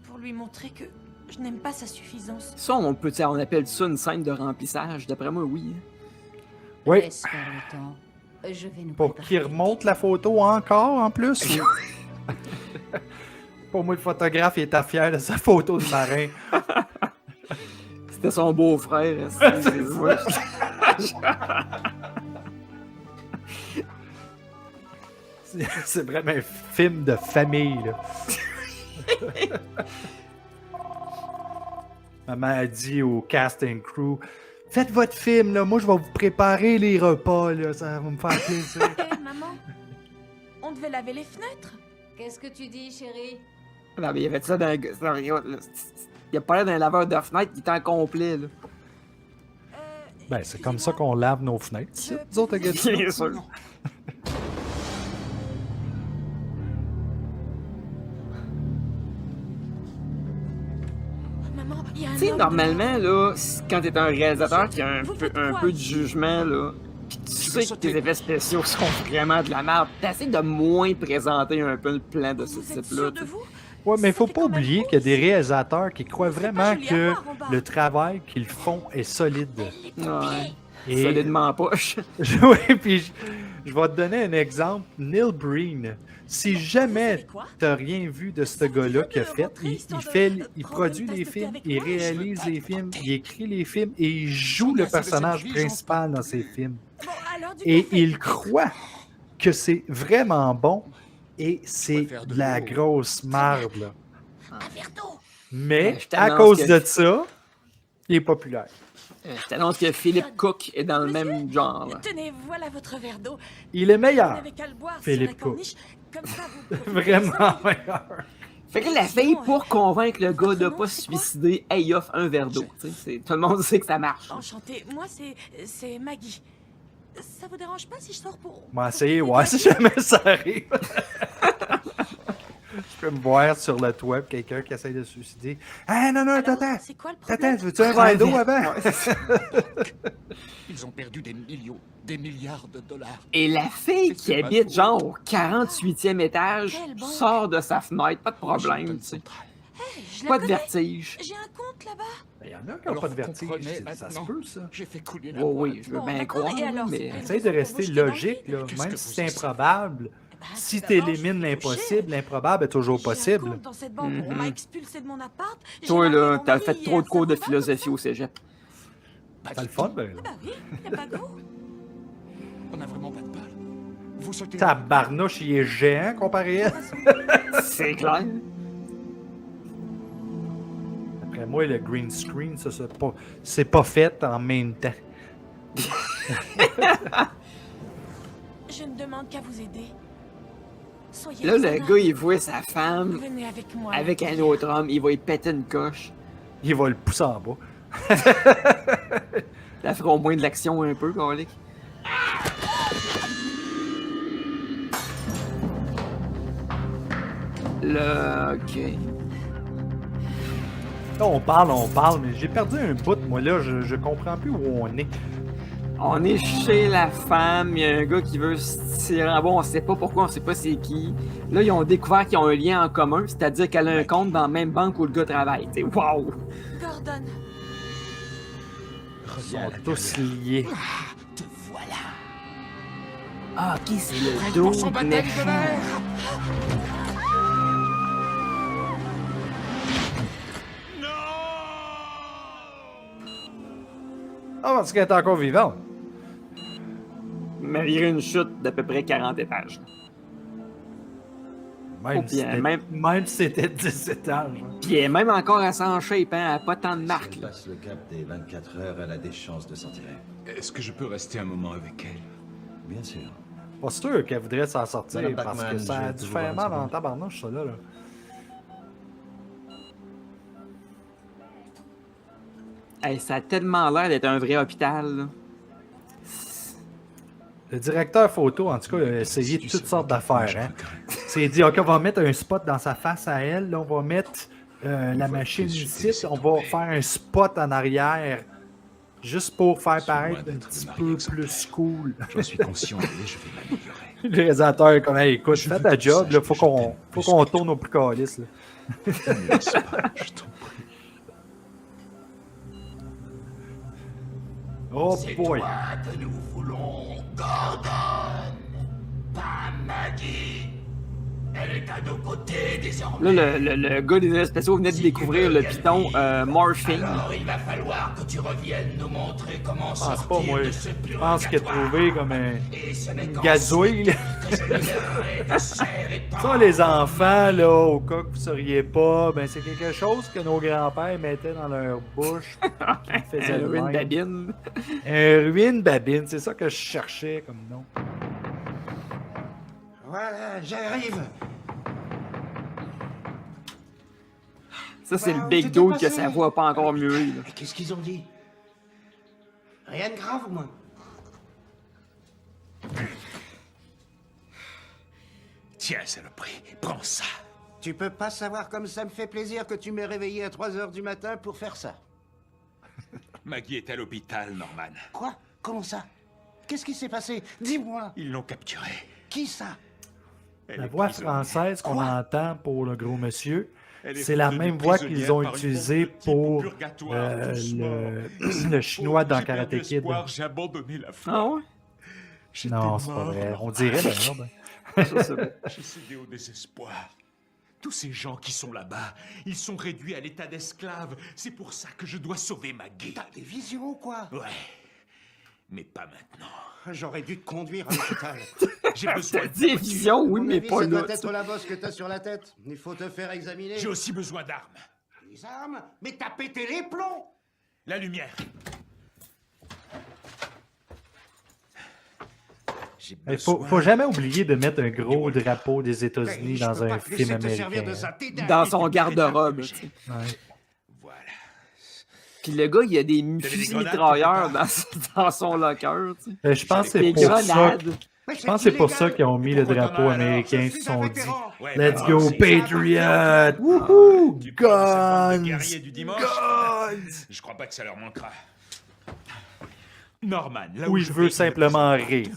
Pour lui montrer que je n'aime pas sa suffisance. Ça, on appelle ça une scène de remplissage. D'après moi, oui. Oui, Laisse faire le temps. Je vais nous pour préparer. qu'il remonte la photo encore en plus. Pour moi, le photographe il était fier de sa photo de marin. C'était son beau-frère. C'est vraiment un film de famille, là. Maman a dit au cast and crew, faites votre film, là. Moi, je vais vous préparer les repas, là. Ça va me faire plaisir. Hé, maman, on devait laver les fenêtres. Qu'est-ce que tu dis, chérie? Non, mais il y avait ça dans il a pas l'air d'un laveur de fenêtre qui est en complet, là. Ben, c'est comme ça qu'on lave nos fenêtres. ici, nous autres, à Gatineau. Bien sûr. Maman, Maman, il y a un Tu sais, homme normalement, là, quand t'es un réalisateur qui a un Vous peu, faites un quoi peu de ici? jugement, là, pis tu sais que tes effets spéciaux sont vraiment de la merde, t'essaies de moins présenter un peu le plan de ce Vous êtes type-là. sûr de tu sais. vous? Ouais, mais il faut Ça fait pas quand même oublier beau qu'il y a des ici. réalisateurs qui croient C'est pas vraiment joli à que voir en bas. le travail qu'ils font est solide. Ouais. Et- Solidement poche. Oui, puis je vais te donner un exemple. Neil Breen. Si jamais t'as rien vu de ce gars-là qui a fait, il produit les films, il réalise les films, il écrit les films et il joue le personnage principal dans ses films. Et il croit que c'est vraiment bon et c'est de la grosse marde, là. Mais je à t'annonce cause que- de ça, il est populaire. Je t'annonce que Philippe Cook est dans le même genre. là. Tenez, voilà votre verre d'eau. Il est Vous meilleur, n'avez qu'à le boire sur Philippe la Cook. corniche. Comme ça, vous profitez Vraiment meilleur. Fait que la fille, pour convaincre le gars de pas se suicider, elle y offre un verre d'eau. Tu sais, tout le monde sait que ça marche. Enchantée. Moi, c'est Maggie. Ça vous dérange pas si je sors pour... Bon, essayez, ouais, si jamais ça arrive. Je peux me voir sur le toit quelqu'un qui essaie de se suicider. Ah non, non, t'attends. C'est quoi le problème? T'attends, veux-tu un verre d'eau avant? Ils ont perdu des millions, des milliards de dollars. Et la fille qui C'est pas habite faux. genre au 48e étage Quelle banque? sort de sa fenêtre, pas de problème, tu sais. Je la Pas de connais. vertige. J'ai un compte là-bas. Il y en a qui n'ont pas de vertige, ça se peut, ça. J'ai fait couler la Oh boîte. oui, je veux Bon, bien d'accord, croire, et alors, mais... c'est- Essaye de rester logique, là. Qu'est-ce Même que si vous c'est en savez? improbable, si tu élimines l'impossible, l'improbable est toujours J'ai un possible. compte dans cette banque. On m'a expulsé de mon appart. J'ai Toi, marié là, mon t'as mari fait et trop de cours de ça va pas, philosophie au cégep. T'as le fun, ben là. Bah oui, y a pas de vous. On n'a vraiment pas de balle. Vous sautez. Tabarnouche, il est géant comparé à... C'est clair. Après moi, le green screen, ça, c'est pas fait en même temps. Je ne demande qu'à vous aider. Soyez Là, le raisonnable. gars, il voit sa femme Venez avec moi. avec un autre homme, il va y péter une coche. Il va le pousser en bas. Ça fera au moins de l'action un peu, colique. Là, ok. Là, on parle, mais j'ai perdu un bout, moi, là, je comprends plus où on est. On est chez la femme, il y a un gars qui veut se tirer en bas, on sait pas pourquoi, on sait pas c'est qui. Là, ils ont découvert qu'ils ont un lien en commun, c'est-à-dire qu'elle a un compte dans la même banque où le gars travaille. T'sais, wow! Gordon. Ils sont tous liés. Te voilà. Ah, ok, c'est le Prête dos pour son de baptême de méchant. l'air. Ah, parce qu'elle est encore vivante. Malgré une chute d'à peu près 40 étages. Même, Oh, si bien, c'était- même- même si c'était 10 étages. hein. Puis elle est même encore assez en shape, hein, elle a pas tant de marques. Si elle Là. passe le cap des 24 heures, elle a des chances de s'en tirer. Est-ce que je peux rester un moment avec elle? Bien sûr. Pas sûr qu'elle voudrait s'en sortir Madame parce que Bachmann, ça a je dû vais vous faire voir un mal petit en peu. tabarnouche, ça là. Hey, ça a tellement l'air d'être un vrai hôpital. Là. Le directeur photo, en tout cas, a essayé toutes sortes d'affaires. Hein. C'est dit, OK, on va mettre un spot dans sa face à elle. Là, on va mettre la machine ici. On va faire un spot en arrière. Juste pour faire paraître un petit peu plus cool. J'en suis conscient et je vais m'améliorer. Le réalisateur est comme, hey, écoute, fais ta job, là, faut qu'on tourne au plus calice. là. Ne laisse pas, je t'en prie. Oh boy! Toi que nous voulons, Gordon, pas Maggie. Elle est à nos côtés désormais. Là, le gars des effets spéciaux venait de découvrir le piton Morphing. Alors il va falloir que tu reviennes nous montrer comment Je pense pas, sortir moi. de ce Je pense qu'il a purgatoire. trouvé comme Et ce n'est une qu'ensuite gazouille. là. que je libérerai ta chair et Ça, les enfants, là, au cas que vous ne sauriez pas, ben c'est quelque chose que nos grands-pères mettaient dans leur bouche. Qui faisait le Une même. babine. Un ruine babine, c'est ça que je cherchais comme nom. Voilà, j'arrive. Ça, c'est Bah, le big t'étais dude passé. que sa voix a pas encore mieux. Là. Mais qu'est-ce qu'ils ont dit? Rien de grave, au moins. Tiens, saloperie, prends ça. Tu peux pas savoir comme ça me fait plaisir que tu m'aies réveillé à 3h du matin pour faire ça. Maggie est à l'hôpital, Norman. Quoi? Comment ça? Qu'est-ce qui s'est passé? Dis-moi. Ils l'ont capturée. Qui ça? La voix française qu'on entend pour le gros monsieur, Elle est c'est la retenue même voix qu'ils prisonnière ont par une utilisée bombe de type pour purgatoire, tous morts. le chinois dans J'ai perdu Karate Kid. espoir, j'ai abandonné la foi. Ah ouais? Non, c'est pas vrai. On dirait d'ailleurs. J'ai cédé au désespoir. Tous ces gens qui sont là-bas, ils sont réduits à l'état d'esclaves. C'est pour ça que je dois sauver Maggie. T'as des visions ou quoi? Ouais. Mais pas maintenant. J'aurais dû te conduire à l'hôpital. J'ai besoin de Des visions, oui, À mon mais avis, pas ça doit là. être la bosse que t'as sur la tête. Il faut te faire examiner. J'ai aussi besoin d'armes. Des armes? Mais t'as pété les plombs! La lumière. Il faut jamais oublier de mettre un gros drapeau des États-Unis dans un film américain. Dans son garde-robe. Tu sais. Ouais. Puis le gars, il a des fusils mitrailleurs dans son locker. Tu sais. Je pense que c'est Des pour ça. grenades. Je pense que c'est pour ça qu'ils ont mis le drapeau américain. Ils se sont dit Let's go Patriot! Wouhou! Guns! Je crois pas que ça leur manquera. Norman, là Oui, je veux simplement rire.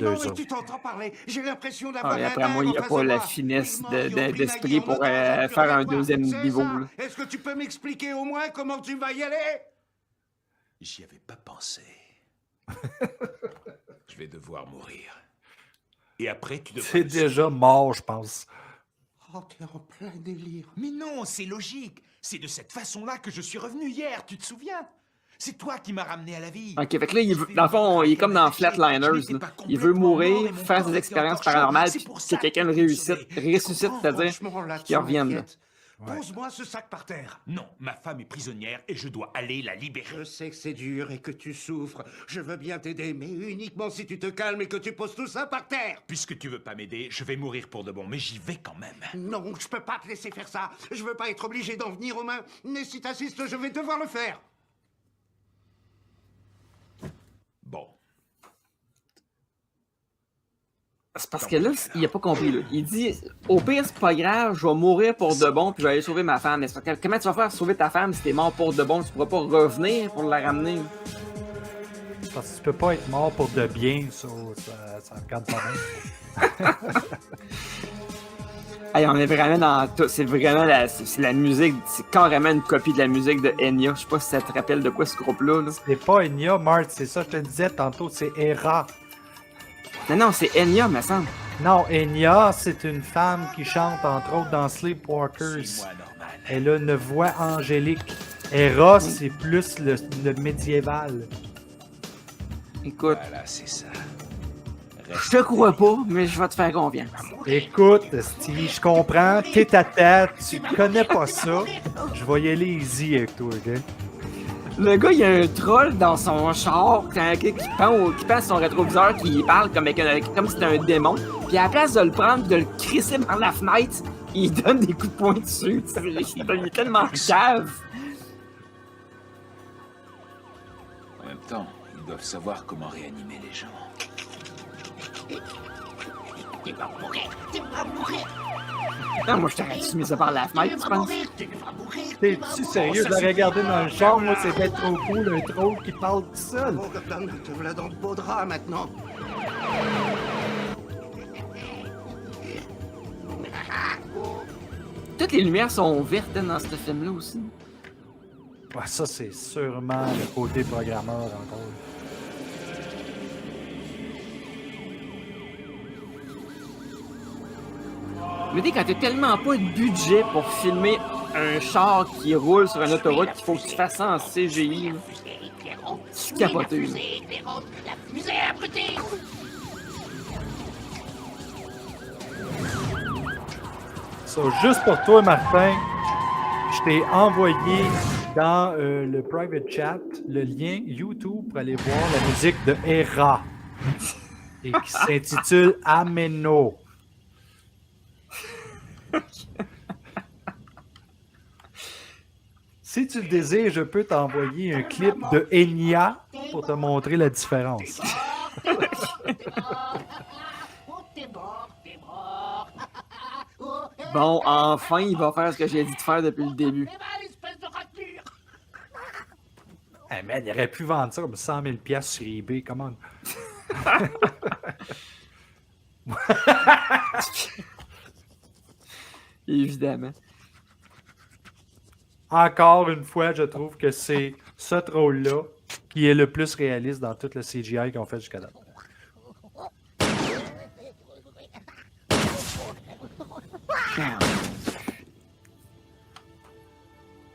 Non, mais tu t'entends parler. J'ai l'impression d'avoir Ah, après moi, il n'y a pas la finesse d'esprit pour faire un deuxième niveau. Là. Est-ce que tu peux m'expliquer au moins comment tu vas y aller? J'y avais pas pensé. Je vais devoir mourir. Et après, tu devras... C'est déjà mort, je pense. Oh, t'es en plein délire. Mais non, c'est logique. C'est de cette façon-là que je suis revenu hier, tu te souviens? C'est toi qui m'as ramené à la vie. Ok, fait que là, dans le fond, il est comme dans Flatliners. Là. Il veut mourir, faire des expériences paranormales, puis que quelqu'un le ressuscite, c'est-à-dire qu'il revienne. Là. Pose-moi ce sac par terre. Non, ma femme est prisonnière et je dois aller la libérer. Je sais que c'est dur et que tu souffres. Je veux bien t'aider, mais uniquement si tu te calmes et que tu poses tout ça par terre. Puisque tu veux pas m'aider, je vais mourir pour de bon, mais j'y vais quand même. Non, je peux pas te laisser faire ça. Je veux pas être obligé d'en venir aux mains. Mais si t'insistes, je vais devoir le faire. Bon. C'est parce que là, il a pas compris. Là. Il dit, au pire, c'est pas grave, je vais mourir pour de bon, puis je vais aller sauver ma femme. Mais comment tu vas faire sauver ta femme si t'es mort pour de bon? Tu pourras pas revenir pour la ramener. Parce que tu peux pas être mort pour de bien, ça regarde pas bien. Hey, on est vraiment dans tout. C'est vraiment c'est la musique, c'est carrément une copie de la musique de Enya. Je sais pas si ça te rappelle de quoi ce groupe-là. Là. C'est pas Enya, Marthe, c'est ça que je te disais tantôt, c'est Hera. Non, c'est Enya, me semble. Non, Enya, c'est une femme qui chante entre autres dans Sleepwalkers. Elle a une voix angélique. Hera, c'est plus le médiéval. Écoute. Voilà, c'est ça. Je te crois pas, mais je vais te faire confiance. Écoute, Steve, je comprends, t'es ta tête, tu connais pas ça. Je vais y aller easy avec toi, ok? Le gars, il y a un troll dans son char qui pend son rétroviseur, qui parle comme si c'était un démon. Puis à la place de le prendre, de le crisser par la fenêtre, il donne des coups de poing dessus. Il est tellement cave. En même temps, ils doivent savoir comment réanimer les gens. Tu vas mourir, tu vas mourir. Non, moi je t'aurais dû mis ça par la fenêtre, tu penses? T'es-tu sérieux? Je l'aurais regardé dans le char, moi c'était trop cool, un troll qui parle tout seul. Oh, Gordon, te voilà dans de beaux draps maintenant. Toutes les lumières sont vertes dans ce film-là aussi. Ouais, ça c'est sûrement le côté programmeur encore. Mais tu sais, quand t'as tellement pas de budget pour filmer un char qui roule sur une autoroute, qu'il faut que tu fasses ça en CGI. C'est capoté. La fusée abrutée. Ça, juste pour toi, Martin, je t'ai envoyé dans le private chat le lien YouTube pour aller voir la musique de Hera et qui s'intitule Ameno. Si tu le désires, je peux t'envoyer un clip de Enya pour te montrer la différence. T'es mort, t'es mort. Oh, Bon, enfin, il va faire ce que j'ai dit de faire depuis le début. Hey man, il aurait pu vendre ça comme 100 000 $ sur eBay, comment? Évidemment. Encore une fois, je trouve que c'est ce troll-là qui est le plus réaliste dans tout le CGI qu'on fait jusqu'à date.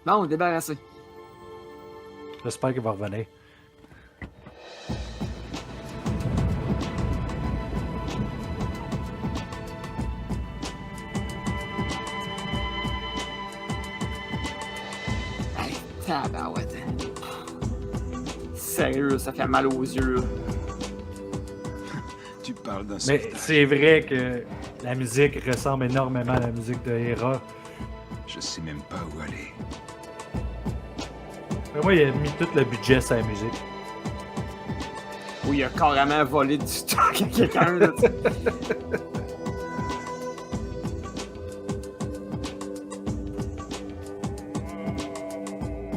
Bon, débarrassé. J'espère qu'il va revenir. Tabarouette. Sérieux, ça fait mal aux yeux. Là. Tu parles d'un Mais sauvetage. c'est vrai que la musique ressemble énormément à la musique de Hera. Je sais même pas où aller. Mais moi, il a mis tout le budget sur la musique. Oui, il a carrément volé du stock à quelqu'un. Là, tu sais.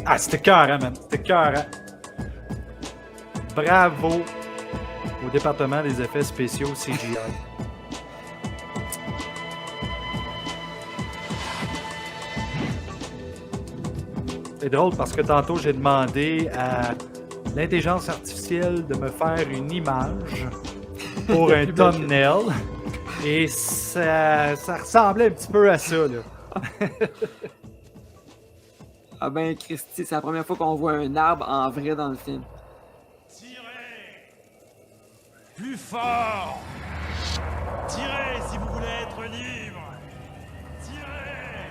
Ah, c'était carré, man. C'était carré. Bravo au département des effets spéciaux CGI. C'est drôle parce que tantôt, j'ai demandé à l'intelligence artificielle de me faire une image pour un thumbnail. Et ça ressemblait un petit peu à ça, là. Ah ben, Christy, c'est la première fois qu'on voit un arbre en vrai dans le film. Plus fort! Tirez si vous voulez être libre! Tirez!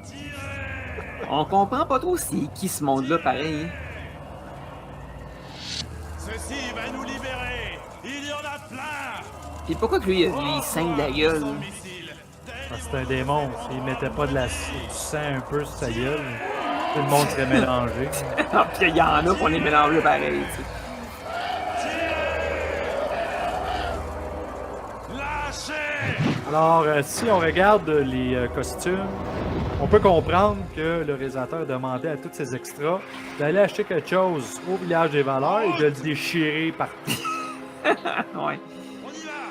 Tirez! On comprend pas trop c'est qui ce monde-là, pareil. Hein? Ceci va nous libérer! Il y en a plein! Et pourquoi que lui, il saigne de la gueule? Parce que c'est un démon. S'il mettait pas du sang un peu sur sa gueule, tout le monde serait mélangé. Puis il y en a qu'on est mélangés pareil, tu sais. Alors, si on regarde les costumes, on peut comprendre que le réalisateur demandait à tous ses extras d'aller acheter quelque chose au village des valeurs et de le déchirer partout. Ouais. On y va!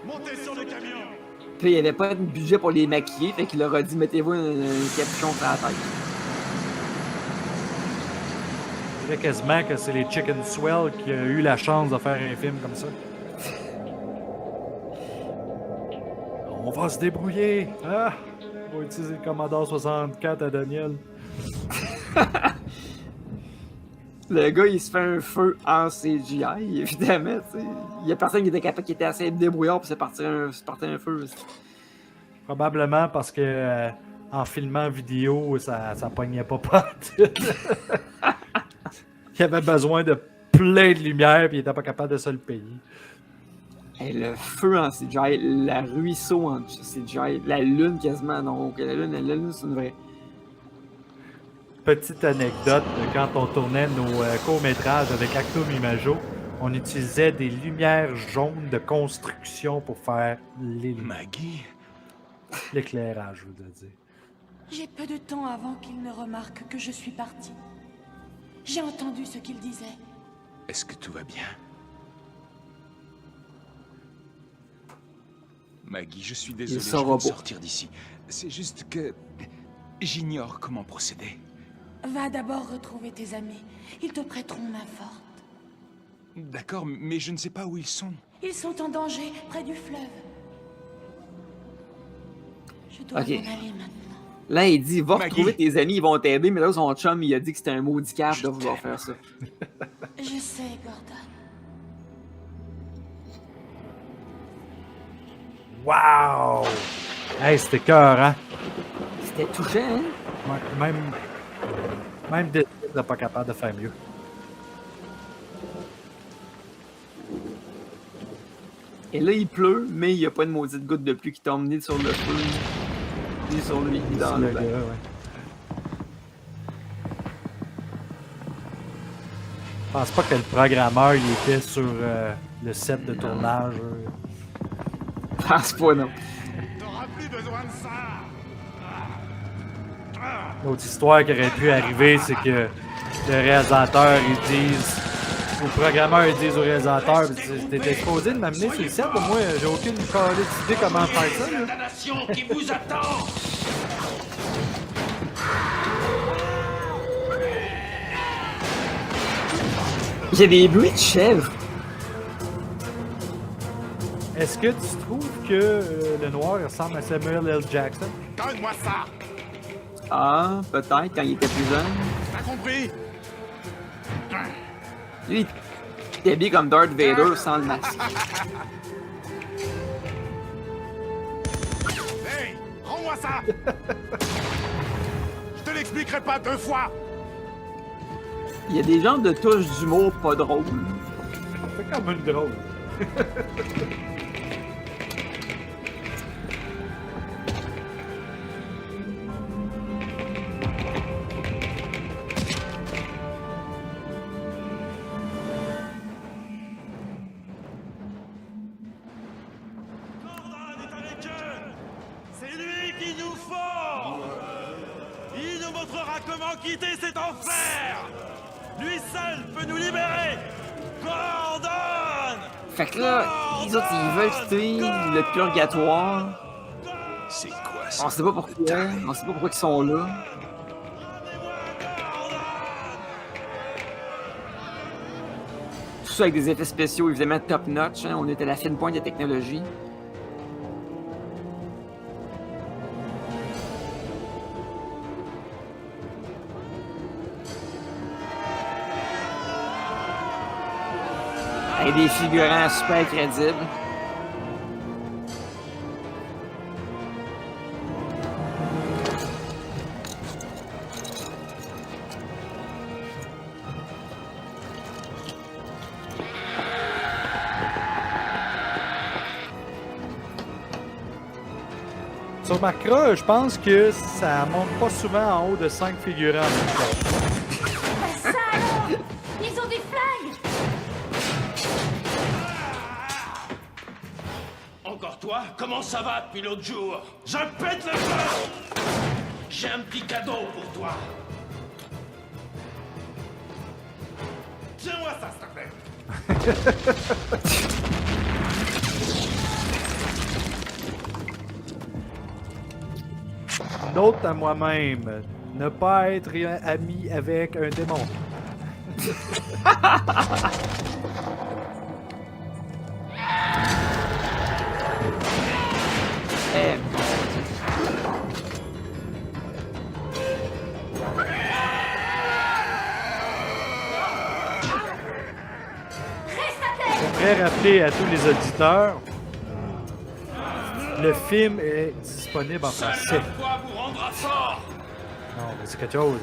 Montez sur le camion! Puis il n'y avait pas de budget pour les maquiller, fait qu'il leur a dit mettez-vous un capuchon sur la tête. Je dirais quasiment que c'est les Chicken Swell qui ont eu la chance de faire un film comme ça. On va se débrouiller. Ah! On va utiliser le Commodore 64 à Daniel. Le gars, il se fait un feu en CGI, évidemment. T'sais. Il y a personne qui était capable, qui était assez débrouillard pour se partir un feu. T'sais. Probablement parce que en filmant vidéo, ça pognait pas partout. Il avait besoin de plein de lumière puis il était pas capable de se le payer. Hey, le feu en CGI, le ruisseau en CGI, la lune quasiment, donc la lune c'est une vraie. Petite anecdote, quand on tournait nos courts-métrages avec Actum Imago, on utilisait des lumières jaunes de construction pour faire les Maggie? L'éclairage, je voudrais dire. J'ai peu de temps avant qu'il ne remarque que je suis partie. J'ai entendu ce qu'il disait. Est-ce que tout va bien? Maggie, je suis désolé, je vais sortir d'ici. C'est juste que j'ignore comment procéder. Va d'abord retrouver tes amis. Ils te prêteront main forte. D'accord, mais je ne sais pas où ils sont. Ils sont en danger, près du fleuve. Je dois Ok. m'en aller maintenant. Là, il dit va retrouver tes amis, ils vont t'aider, mais là, son chum, il a dit que c'était un maudit cave de vouloir faire ça. Je sais, Gordon. Wow! Hey, c'était cœur, hein? C'était touchant, hein? Ouais, même Disney n'est pas capable de faire mieux. Et là, il pleut, mais il n'y a pas une maudite goutte de pluie qui tombe ni sur le feu, ni sur lui, ni dans le gars, bain. ouais. Je pense pas que le programmeur il était sur le set de tournage. pense pas, non. T'auras plus besoin de ça. L'autre histoire qui aurait pu arriver, c'est que le réalisateur, ils disent, ou le programmeur, ils disent au réalisateur, t'étais exposé de m'amener sur le set, moi, j'ai aucune idée comment faire ça. C'est la nation qui vous attend. J'ai des bruits de chèvres. Est-ce que tu trouves que le noir ressemble à Samuel L. Jackson? Donne-moi ça. Ah, peut-être, quand il était plus jeune. T'as compris? Lui, il était habillé comme Darth Vader sans le masque. Hey, rends-moi ça. Je te l'expliquerai pas 2 fois. Il y a des genres de touches d'humour pas drôles. C'est quand même drôle. C'est lui qu'il nous faut. Il nous montrera comment quitter cet enfer. Lui seul peut nous libérer. Gordon. Fait que là, les autres, ils veulent quitter le purgatoire. C'est quoi ça? On sait pas pourquoi. On sait pas pourquoi ils sont là. Tout ça avec des effets spéciaux évidemment top notch. Hein. On était à la fine pointe des technologies. Avec des figurants super crédibles. Tu remarqueras, je pense que ça monte pas souvent en haut de 5 figurants. Ça alors! Ils ont des flingues! Encore toi? Comment ça va depuis l'autre jour? Je pète le feu! J'ai un petit cadeau pour toi. Tiens-moi ça, s'il te plaît. Note à moi-même, ne pas être ami avec un démon. J'aimerais rappeler à tous les auditeurs, le film est disponible en français. Quoi vous rendra fort? Non, mais c'est quelque chose.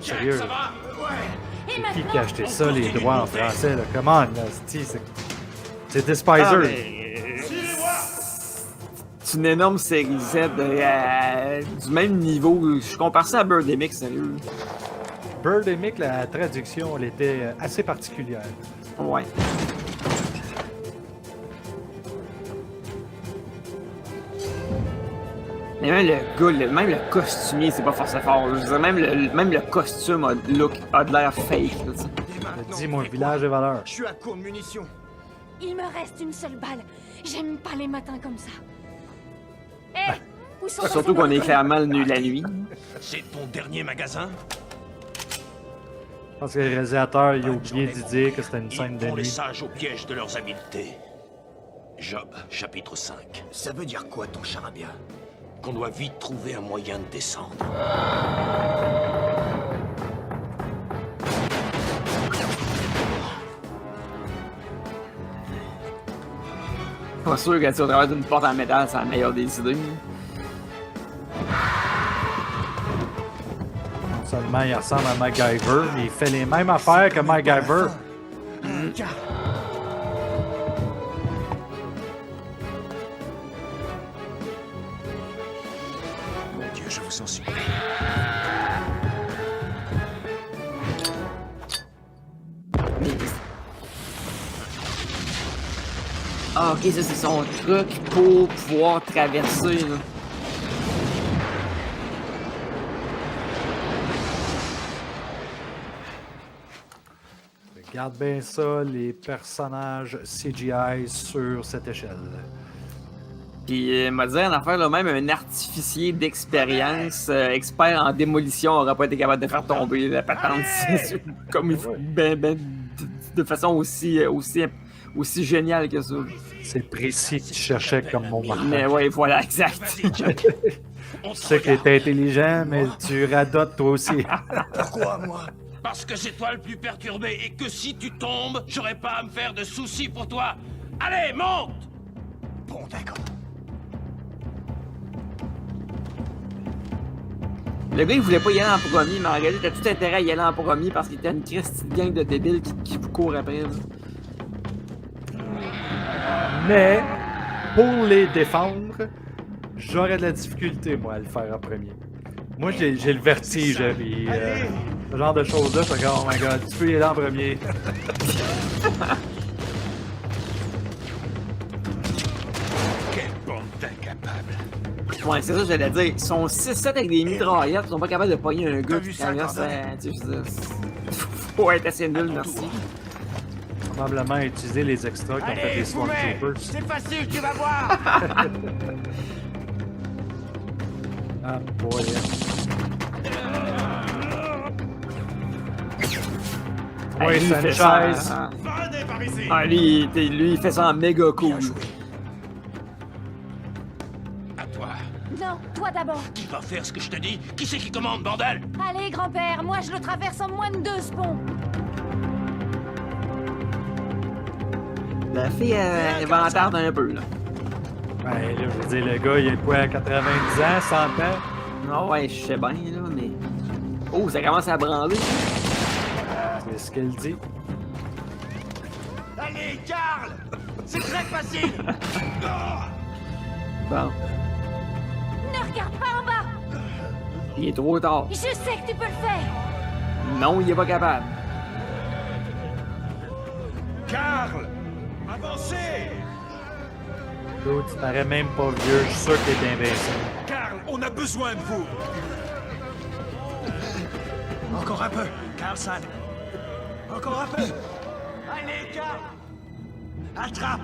Sérieux. Ça va? Ouais. Qui a acheté ça, les droits en français, là? Come on, là. C'est Despiser. C'est une énorme série Z du même niveau. Je compare ça à Birdemic, sérieux. Birdemic, la traduction, elle était assez particulière. Ouais. Mais même le gars, même le costumier, c'est pas forcément fort. Je veux dire, même le costume a de l'air fake. Dis, mon village de valeur. Je suis à court de munitions. Il me reste une seule balle. J'aime pas les matins comme ça. Hé! Où sont Surtout qu'on est clairement la nuit. C'est ton dernier magasin? Je pense que le réalisateur il a oublié d'y dire que c'était une scène de Ils prend les nuit. sages au piège de leurs habiletés. Job, chapitre 5. Ça veut dire quoi, ton charabia? Qu'on doit vite trouver un moyen de descendre. Pas sûr que tu au travers d'une porte en métal, c'est la meilleure des idées. Non seulement il ressemble à MacGyver, mais il fait les mêmes affaires que MacGyver. Mon Dieu, je vous en supplie. Ah, ok, ça, c'est son truc pour pouvoir traverser, là. Regarde bien ça, les personnages CGI sur cette échelle. Puis, m'a dit une affaire, là, même un artificier d'expérience, expert en démolition, aurait pas été capable de faire tomber la patente comme il faut, de façon aussi géniale que ça. C'est précis que tu cherchais comme mon marqueur. Mais ouais, voilà, exact. Je sais que t'es intelligent, mais tu radotes toi aussi. Pourquoi, moi? Parce que c'est toi le plus perturbé et que si tu tombes, j'aurais pas à me faire de soucis pour toi. Allez, monte! Bon, d'accord. Le gars, il voulait pas y aller en premier, mais en réalité, t'as tout intérêt à y aller en premier parce qu'il était une petite gang de débiles qui vous courent après. Là. Mais, pour les défendre, j'aurais de la difficulté, moi, à le faire en premier. Moi, j'ai le vertige, puis ce genre de choses-là, je suis comme, oh my god, tu peux y aller en premier. Quelle bande d'incapables. Ouais, c'est ça que j'allais dire. Ils sont 6-7 avec des mitraillettes, ils sont pas capables de pogner un gars qui traverse. Tu sais, je veux dire, faut être assez nul, merci. Probablement utiliser les extras qui ont fait les Stormtroopers. C'est facile, tu vas voir. Ah boy. Ouais, Oui, Sanchez. Venez par ici! Ah, lui, il fait ça en méga cool. À toi. Non, toi d'abord. Qui va faire ce que je te dis? Qui c'est qui commande, bordel? Allez, grand-père, moi je le traverse en moins de 2 secondes. La fille, elle vantarde un peu, là. Ouais, là, je veux dire, le gars, il est quoi, à 90 ans, 100 ans? Non, ouais, je sais bien, là, mais... Oh, ça commence à branler. C'est ce qu'elle dit. Allez, Karl! C'est très facile! Bon, Ne regarde pas en bas. il est trop tard. Je sais que tu peux le faire. Non, il est pas capable. Karl! Avancez! L'autre, tu parais même pas vieux, je suis sûr que t'es invincible. Karl, on a besoin de vous! Encore un peu, Carlson. Encore un peu. Allez, Karl! Attrape!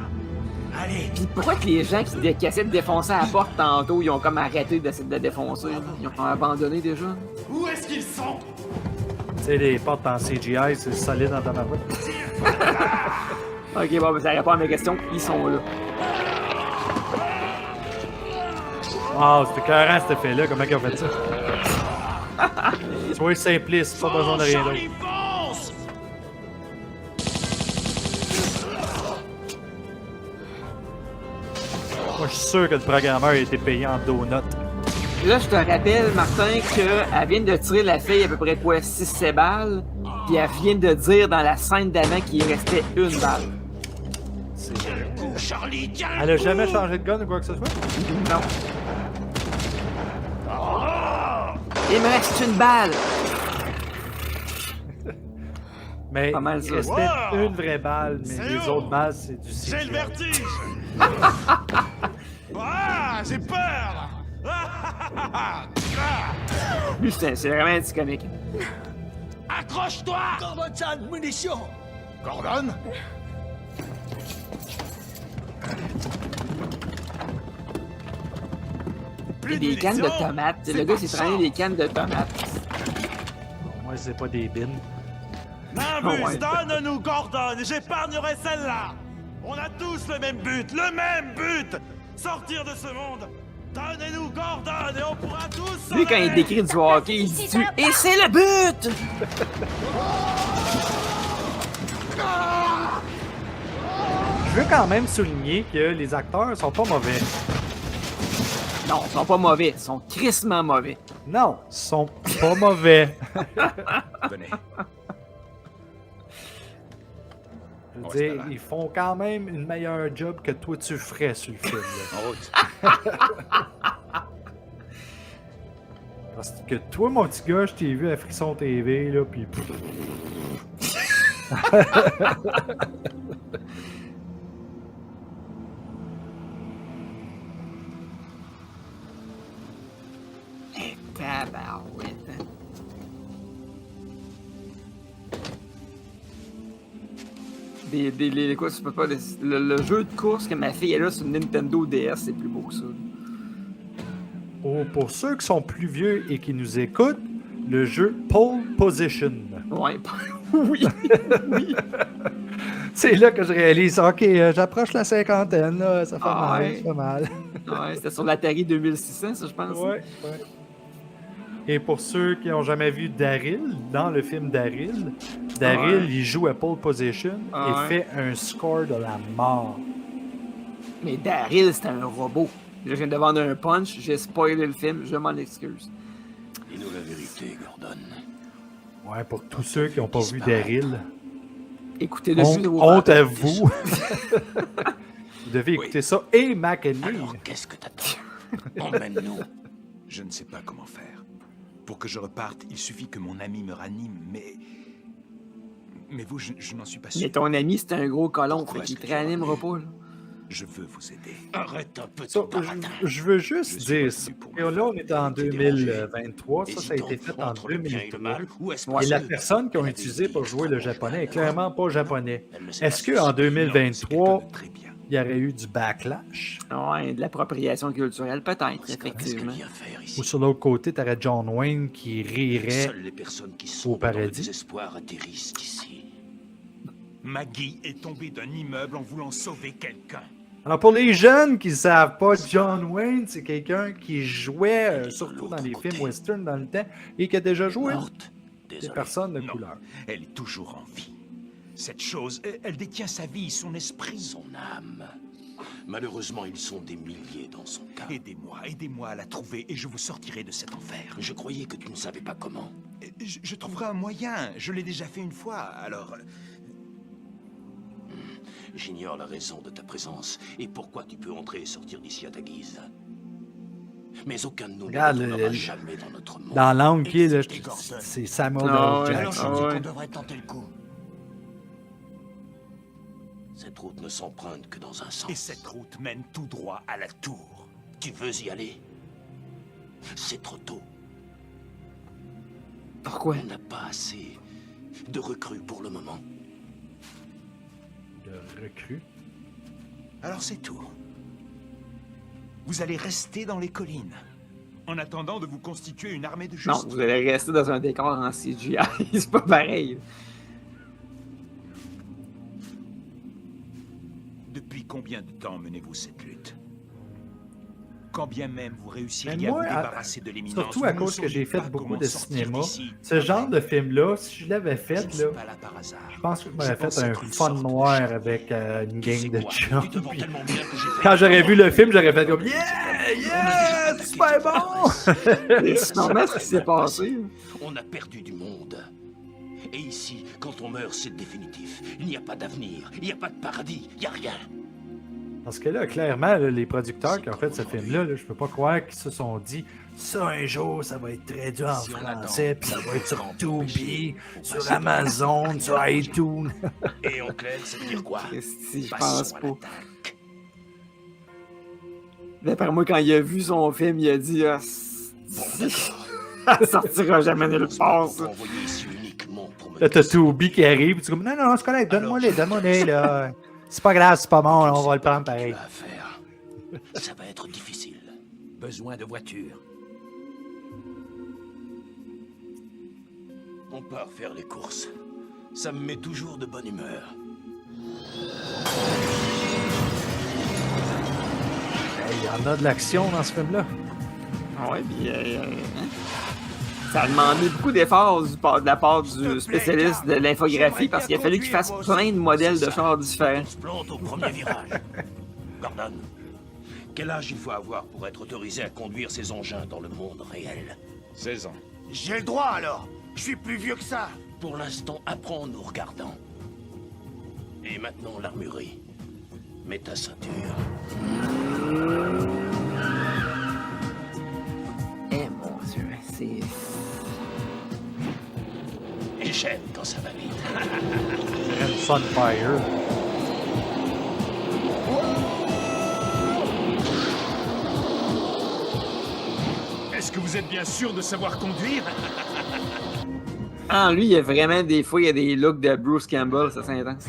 Allez! Pis pourquoi que les gens qui essaient de défoncer la porte tantôt, ils ont comme arrêté d'essayer de la défoncer? Là? Ils ont abandonné déjà? Où est-ce qu'ils sont? Tu sais, les portes en CGI, c'est solide dans ta main. Ok, bon, ben, ça répond à mes questions. Ils sont là. Ah, c'était écœurant cet effet-là, comment ils ont fait ça? Sois simpliste, pas besoin de rien d'autre. Charlie, fonce! Moi, je suis sûr que le programmeur a été payé en donuts. Là, je te rappelle, Martin, qu'elle vient de tirer la fille à peu près quoi, 6-7 balles, puis elle vient de dire dans la scène d'avant qu'il restait une balle. Charlie, tiens! Elle a jamais changé de gun ou quoi que ce soit? Non. Il me reste une balle! Mais Pas mal, il ça. restait Wow! une vraie balle, mais C'est les où? autres balles, c'est du J'ai le CGI. vertige! Ah, j'ai peur! Lui, c'est vraiment un petit comique. Accroche-toi! Gordon-chan, munitions! Gordon? Il y a des cannes de tomates. Le gars s'est traîné des cannes de tomates. Moi, c'est pas des bins. Nimbus, Oh, ouais. donne-nous Gordon et j'épargnerai celle-là! On a tous le même but! Le même but! Sortir de ce monde! Donnez-nous Gordon et on pourra tous... Lui, quand il décrit du hockey, il dit « Et c'est le but! » Je veux quand même souligner que les acteurs sont pas mauvais. Non, ils sont pas mauvais. Ils sont crissement mauvais. Non, ils sont pas mauvais. Venez. Je veux On dire, reste là. ils font quand même une meilleure job que toi tu ferais sur le film. là. En route. Parce que toi, mon petit gars, je t'ai vu à Frisson TV, là, pis... Quoi, c'est pas le jeu de course que ma fille elle a sur Nintendo DS, c'est plus beau que ça. Oh, pour ceux qui sont plus vieux et qui nous écoutent, le jeu Pole Position. Ouais, oui. C'est là que je réalise, OK, j'approche la cinquantaine, là, ça fait mal, ouais. ça fait mal. Ouais, c'était sur l'Atari 2600, ça, je pense. Ouais. Et pour ceux qui n'ont jamais vu Daryl, dans le film Daryl, il joue à Pole Position et fait un score de la mort. Mais Daryl, c'était un robot. Là, je viens de vendre un punch, j'ai spoilé le film, je m'en excuse. Dis-nous la vérité, Gordon. Ouais, pour tous ceux qui n'ont pas vu Daryl, écoutez-le. Honte à vous. Vous devez écouter ça et Mac and Me. Alors, qu'est-ce que t'attends? Emmène-nous. Je ne sais pas comment faire. Pour que je reparte, il suffit que mon ami me ranime, mais vous, je n'en suis pas sûr. Mais ton ami, c'est un gros colon, fait qu'il te réanimera pas, là. Je veux vous aider. Arrête un peu ton je veux juste dire ça. Et là, on est en 2023. Ça a été fait en 2003. Et la personne qu'ils ont utilisée pour jouer le japonais est clairement pas japonais. Est-ce qu'en 2023, il y aurait eu du backlash? Ouais, de l'appropriation culturelle, peut-être, effectivement. Ou sur l'autre côté, tu aurais John Wayne qui rirait au paradis. Atterrissent ici. Maggie est tombée d'un immeuble en voulant sauver quelqu'un. Alors pour les jeunes qui ne savent pas, John Wayne, c'est quelqu'un qui jouait surtout dans les films western dans le temps et qui a déjà joué des personnes de couleur. Elle est toujours en vie. Cette chose, elle détient sa vie, son esprit, son âme. Malheureusement, ils sont des milliers dans son cas. Aidez-moi à la trouver et je vous sortirai de cet enfer. Je croyais que tu ne savais pas comment. Je trouverai un moyen. Je l'ai déjà fait une fois, alors... J'ignore la raison de ta présence et pourquoi tu peux entrer et sortir d'ici à ta guise. Mais aucun de nous ne retournera jamais dans notre monde. Dans l'angle qui est, c'est Samuel L. Alors je Jackson. dis qu'on devrait tenter le coup. Cette route ne s'emprunte que dans un sens. Et cette route mène tout droit à la tour. Tu veux y aller? C'est trop tôt. Pourquoi? On n'a pas assez de recrues pour le moment. De recrues? Alors c'est tout. Vous allez rester dans les collines, en attendant de vous constituer une armée de justes. Non, vous allez rester dans un décor en CGI, c'est pas pareil. Depuis combien de temps menez-vous cette lutte? Quand bien même vous réussiriez moi, à vous débarrasser de l'éminence... surtout à cause que j'ai fait beaucoup de cinéma, ce genre de film-là, si je l'avais fait, là, je pense que je m'aurais fait un fun noir avec une gang de chums. Quand j'aurais vu le film, j'aurais fait comme « Yeah! C'est super bon! » C'est normal ce qui s'est passé. On a perdu du monde. Et ici, quand on meurt, c'est définitif. Il n'y a pas d'avenir, il n'y a pas de paradis, il n'y a rien. Parce que là, clairement, là, les producteurs qui ont fait ce film-là, là, je peux pas croire qu'ils se sont dit « Ça, un jour, ça va être traduit en français, puis ça va être sur Tubi, sur Amazon, sur iTunes. » Et en clair, ça veut dire quoi? Je pense pas. D'après moi, quand il a vu son film, il a dit « Ah, ça sortira jamais nulle part, ça. » Là, t'as Tubi qui arrive, tu dis « Non, non, c'est correct, donne-moi-les, là. » C'est pas grave, c'est pas bon, on va le prendre pareil. Ça va être difficile. Besoin de voiture. On part faire les courses. Ça me met toujours de bonne humeur. Il y en a de l'action dans ce film-là. Ouais, puis ça a demandé beaucoup d'efforts de la part du spécialiste de l'infographie parce qu'il a fallu qu'il fasse plein de modèles de chars différents. Plante au premier virage. Gordon, quel âge il faut avoir pour être autorisé à conduire ces engins dans le monde réel? 16 ans. J'ai le droit alors. Je suis plus vieux que ça. Pour l'instant, apprends en nous regardant. Et maintenant, l'armurerie. Mets ta ceinture. Eh mon Dieu, c'est... Et j'aime quand ça va vite. Sunfire. Est-ce que vous êtes bien sûr de savoir conduire? Ah, lui, il y a vraiment des fois, il y a des looks de Bruce Campbell, ça c'est intense.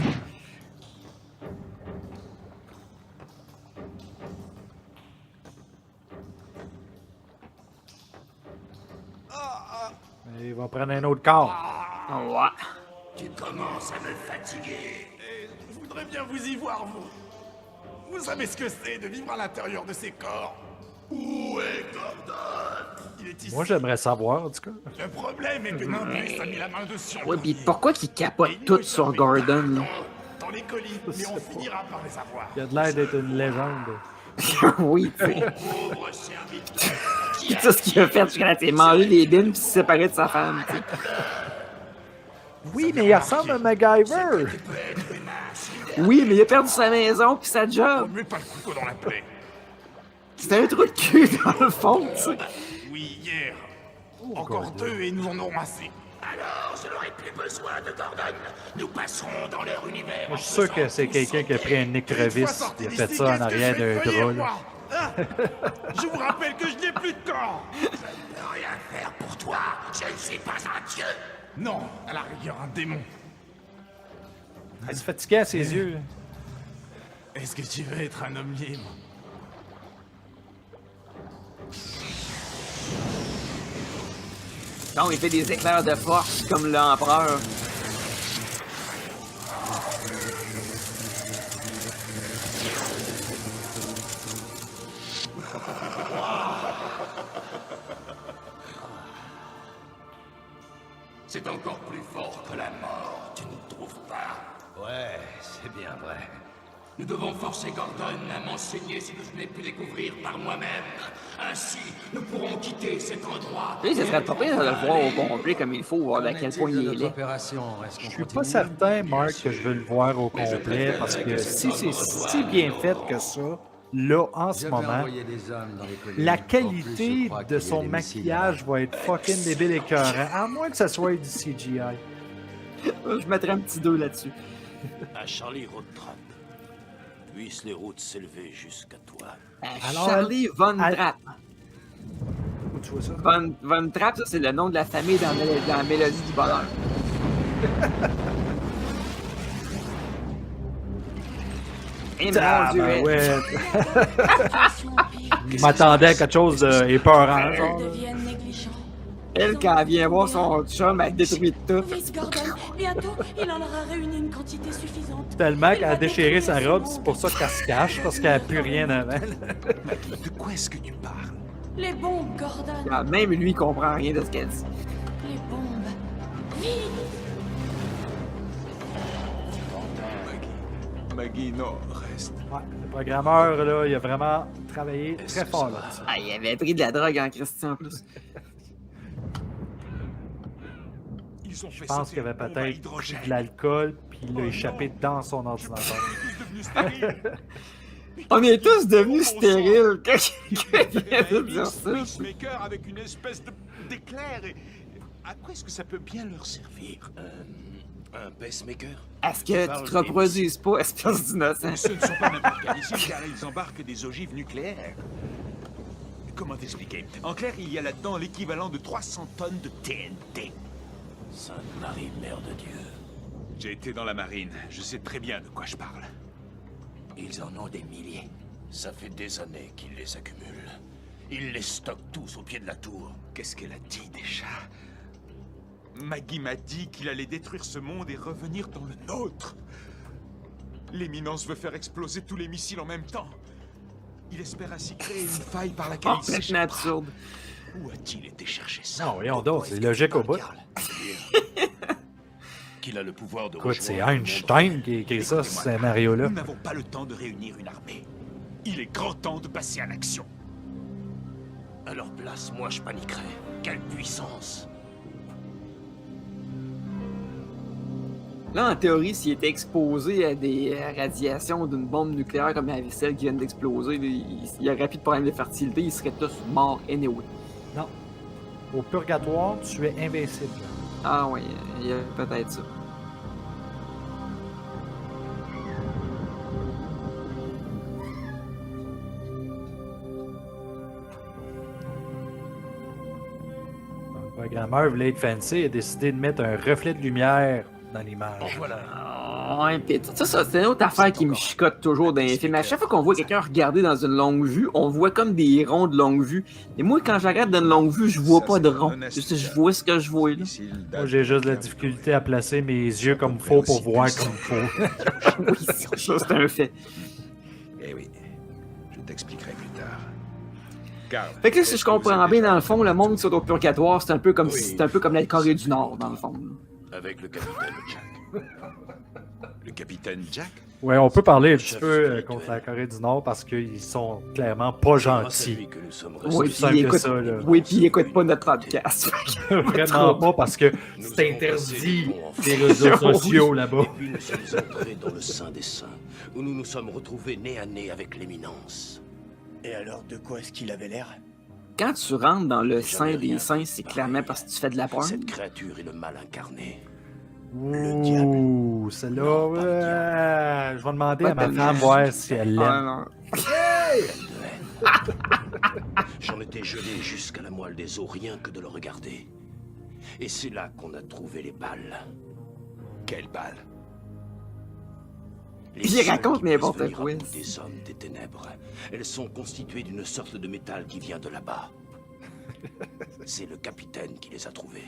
Il va prendre un autre corps. Ouais. Tu commences à me fatiguer. Je voudrais bien vous y voir, vous. Vous savez ce que c'est de vivre à l'intérieur de ces corps? Où est Gordon? Il est ici. Moi, j'aimerais savoir, en tout cas. Le problème est que Nimbliss a mis la main dessus. Ouais, pis pourquoi qu'ils capotent tout sur Gordon, là? Dans les colis, mais on finira par les avoir. Il a de l'air d'être une légende. Oui, tu sais. Tout ce qu'il a fait jusqu'à là, c'est manger des bines puis se séparer de sa femme, tu sais. Oui, mais il ressemble à MacGyver. Oui, mais il a perdu sa maison puis sa job. Mets pas le couteau dans la plaie. C'était un trou de cul dans le fond, tu sais. Oui, hier. Encore deux et nous en aurons assez. Alors, je n'aurai plus besoin de Gordon. Nous passerons dans leur univers. Moi, je suis sûr que c'est quelqu'un qui a pris un écrevisse et a fait ça en arrière d'un drôle. Je vous rappelle que je n'ai plus de corps. Je ne peux rien faire pour toi. Je ne suis pas un dieu. Non, à la rigueur, un démon. Il se fatiguait à ses yeux. Est-ce que tu veux être un homme libre? Non, il fait des éclairs de force comme l'empereur. C'est encore plus fort que la mort, tu ne trouves pas? Ouais, c'est bien vrai. Nous devons forcer Gordon à m'enseigner ce que je n'ai pu découvrir par moi-même. Ainsi, nous pourrons quitter cet endroit. Tu sais, ça serait pas pire de le voir au complet comme il faut, voir à quel point il est laid. Je suis pas certain, Marc, que je veux le voir au complet, parce que si c'est si bien fait que ça, là, en ce moment, la qualité de son maquillage va être fucking débile et écœurant, à moins que ça soit du CGI. Je mettrais un petit 2 là-dessus. À Charlie Roadtrap, puissent les routes s'élever jusqu'à toi. Alors, Charlie Von Trapp. Où tu vois ça? Von Trapp, ça, c'est le nom de la famille dans la Mélodie du bonheur. Et mon Dieu, elle- Ouais. Je m'attendais à quelque chose d'épeurant, genre. Deviennent négligents. elle, quand elle vient voir son chum, elle détruit tout. Miss Gordon, bientôt, il en aura réuni une quantité suffisante. Tellement qu'elle a déchiré sa robe, c'est pour ça qu'elle se cache, parce qu'elle n'a plus rien avant. De quoi est-ce que tu parles? Les bombes, Gordon. Ah, même lui, il comprend rien de ce qu'elle dit. Les bombes. Vite! Maggie, non, reste. Ouais, le programmeur, là, il a vraiment travaillé très fort là. Ah, il avait pris de la drogue en Christian en plus. Je pense qu'il avait peut-être pris de l'alcool, puis il l'a échappé dans son ordinateur. On est tous devenus stériles quand il vient de dire ça. Pacemaker avec une espèce d'éclair. Et à quoi est-ce que ça peut bien leur servir? Un pacemaker? Est-ce que tu te reproduises pas, espèce d'innocent? Ce ne sont pas n'importe quels ici, car ils embarquent des ogives nucléaires. Comment t'expliquer? En clair, il y a là-dedans l'équivalent de 300 tonnes de TNT. Sainte Marie, Mère de Dieu. J'ai été dans la marine, je sais très bien de quoi je parle. Ils en ont des milliers. Ça fait des années qu'ils les accumulent. Ils les stockent tous au pied de la tour. Qu'est-ce qu'elle a dit déjà? Maggie m'a dit qu'il allait détruire ce monde et revenir dans le nôtre. L'éminence veut faire exploser tous les missiles en même temps. Il espère ainsi créer une faille par laquelle il Complètement s'échappera. absurde. Où a-t-il été chercher ça? Non, voyons donc, c'est logique au bout. Qu'il a le pouvoir de Écoute, c'est rejoindre le monde Einstein qui a écrit ça, ce scénario-là. Nous n'avons pas le temps de réunir une armée. Il est grand temps de passer à l'action. À leur place, moi je paniquerais. Quelle puissance! Là, en théorie, s'il était exposé à des radiations d'une bombe nucléaire comme celle qui vient d'exploser, il aurait plus de problème de fertilité, ils seraient tous morts anyway. Non. Au purgatoire, tu es invincible. Ah oui, il y a peut-être ça. Le programmeur voulait être fancy et a décidé de mettre un reflet de lumière dans l'image. Voilà. Ouais, pis ça, c'est une autre affaire qui me chicote toujours dans les films. À chaque fois qu'on voit quelqu'un regarder dans une longue vue, on voit comme des ronds de longue vue. Et moi, quand je regarde dans une longue vue, je vois pas de rond. Je vois ce que je vois, là. Moi, j'ai juste la difficulté à placer mes yeux comme faux pour voir comme faux. Oui, ça, c'est un fait. Eh oui, je t'expliquerai plus tard. Car, Fait que là, si je comprends bien, dans le fond, le monde qui sont au purgatoire, c'est un peu comme si c'était un peu comme la Corée du Nord, dans le fond. Avec le capitaine Jack. le capitaine Jack? Ouais, on peut parler un petit peu contre la Corée du Nord parce qu'ils sont clairement pas gentils. Oui, puis il écoute, oui, puis il écoute pas notre podcast. Vraiment pas parce que c'est interdit les réseaux sociaux là-bas. Et puis nous sommes entrés dans le Saint des Saints, où nous nous sommes retrouvés nez à nez avec l'éminence. Et alors, de quoi est-ce qu'il avait l'air? Quand tu rentres dans le Saint des Saints, c'est clairement parce que tu fais de la porn. Cette créature est le mal incarné. Ouh, celle-là, ouais. Je vais demander à ma femme voir si elle l'aime. J'en étais gelé jusqu'à la moelle des os, rien que de le regarder. Et c'est là qu'on a trouvé les balles. Quelles balles? Il raconte n'importe quoi. Des hommes des ténèbres. Elles sont constituées d'une sorte de métal qui vient de là-bas. C'est le capitaine qui les a trouvées.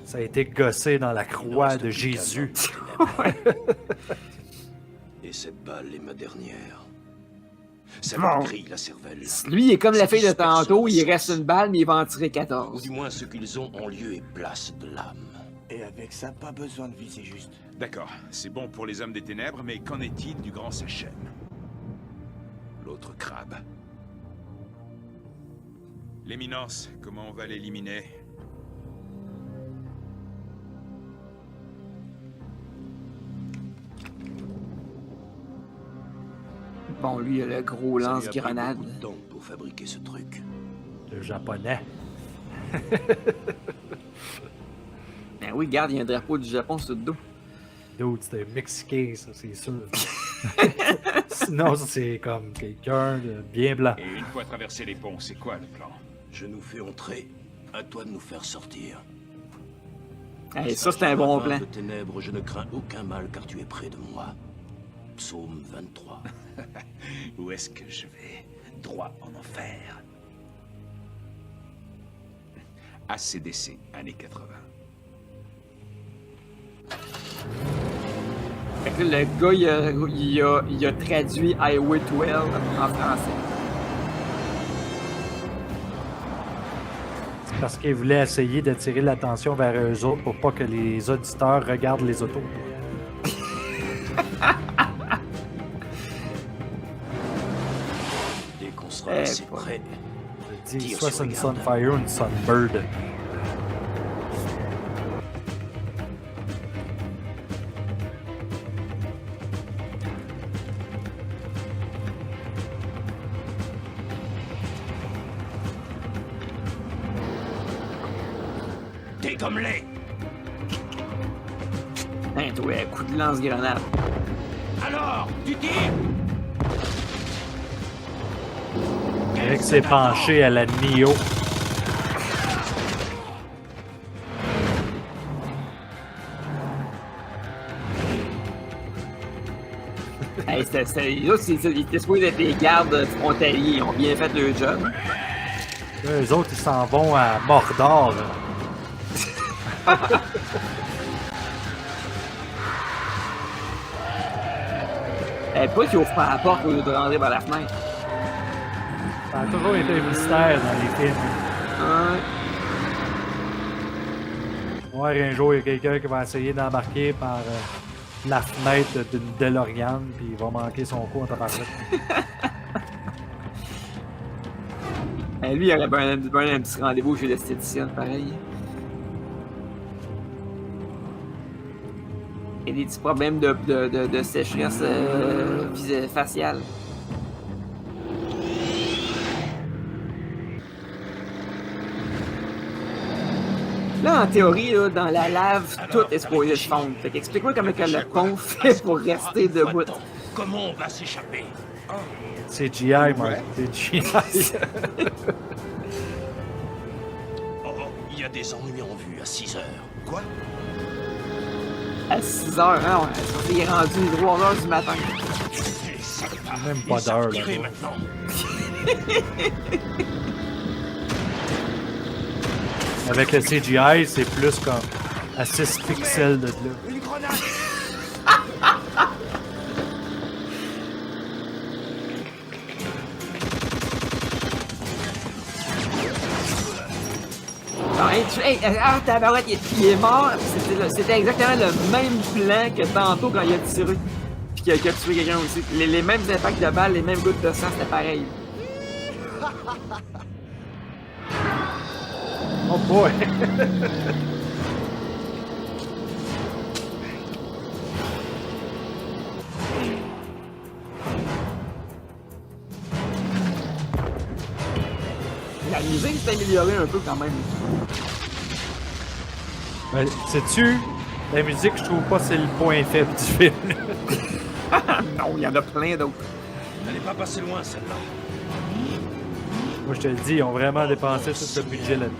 Ça a été gossé dans la croix de Jésus. Et cette balle est ma dernière. Ça me grille la cervelle. Lui, il est comme la fille de tantôt, il reste une balle, mais il va en tirer 14. Ou du moins ce qu'ils ont en lieu et place de l'âme. Et avec ça, pas besoin de viser juste. D'accord, c'est bon pour les hommes des ténèbres, mais qu'en est-il du grand Sachem? L'autre crabe. L'éminence, comment on va l'éliminer? Bon, lui, il a le gros lance-grenade. Ça lui a pris beaucoup de temps pour fabriquer ce truc. Le japonais. Ben oui, regarde, il y a un drapeau du Japon sur le dos. Dude, c'était mexicain, ça, c'est sûr. Sinon, c'est comme quelqu'un de bien blanc. Et une fois traversé les ponts, c'est quoi le plan? Je nous fais entrer, à toi de nous faire sortir. Hey, ça, c'est un bon plan. De ténèbres, je ne crains aucun mal car tu es près de moi. Psaume 23. Où est-ce que je vais? Droit en enfer. ACDC, années 80. Fait que le gars, il a traduit Highway 12 en français. C'est parce qu'il voulait essayer d'attirer l'attention vers eux autres pour pas que les auditeurs regardent les autos. Dès qu'on sera assez près, je dis soit c'est une Sunfire ou une Sunbird. Dégomme-les! Hein, toi, coup de lance-grenade. Alors, tu tires? Avec s'est penché à la Neo. Hey, là, il était supposé être des gardes frontaliers. Ils ont bien fait leur job. Là, eux autres, ils s'en vont à Mordor. Là. Pas qu'ils ouvrent pas la porte au lieu de rentrer par la fenêtre. Ça a toujours été un mystère dans les films. Ouais, un jour, il y a quelqu'un qui va essayer d'embarquer par la fenêtre d'une DeLorean, puis il va manquer son coup en tabarouette. Lui, il aurait bien un petit rendez-vous chez l'esthéticienne, pareil. Il y a des petits problèmes de sécheresse faciale. Là, en théorie, là, dans la lave, tout est supposé se fondre. Fait qu'explique-moi comment que le con fait pour rester debout. Comment on va s'échapper? C'est GI, moi. C'est GI. Oh, il y a des ennuis en vue à 6 heures. Quoi? À 6 heures, hein? Il est rendu 3 heures du matin. Même pas d'heure, là. Avec le CGI, c'est plus comme à 6 pixels de là. Une grenade! Tabarouette, il est mort. C'était exactement le même plan que tantôt quand il a tiré. Puis qu'il a tué quelqu'un aussi. Les mêmes impacts de balles, les mêmes gouttes de sang, c'était pareil. Oh boy! La musique s'est améliorée un peu quand même. Ben, sais-tu, la musique, je trouve pas que c'est le point faible du film. Non, il y en a plein d'autres. Elle n'est pas passée loin, celle-là. Moi, je te le dis, ils ont vraiment dépensé tout ce budget là-dedans.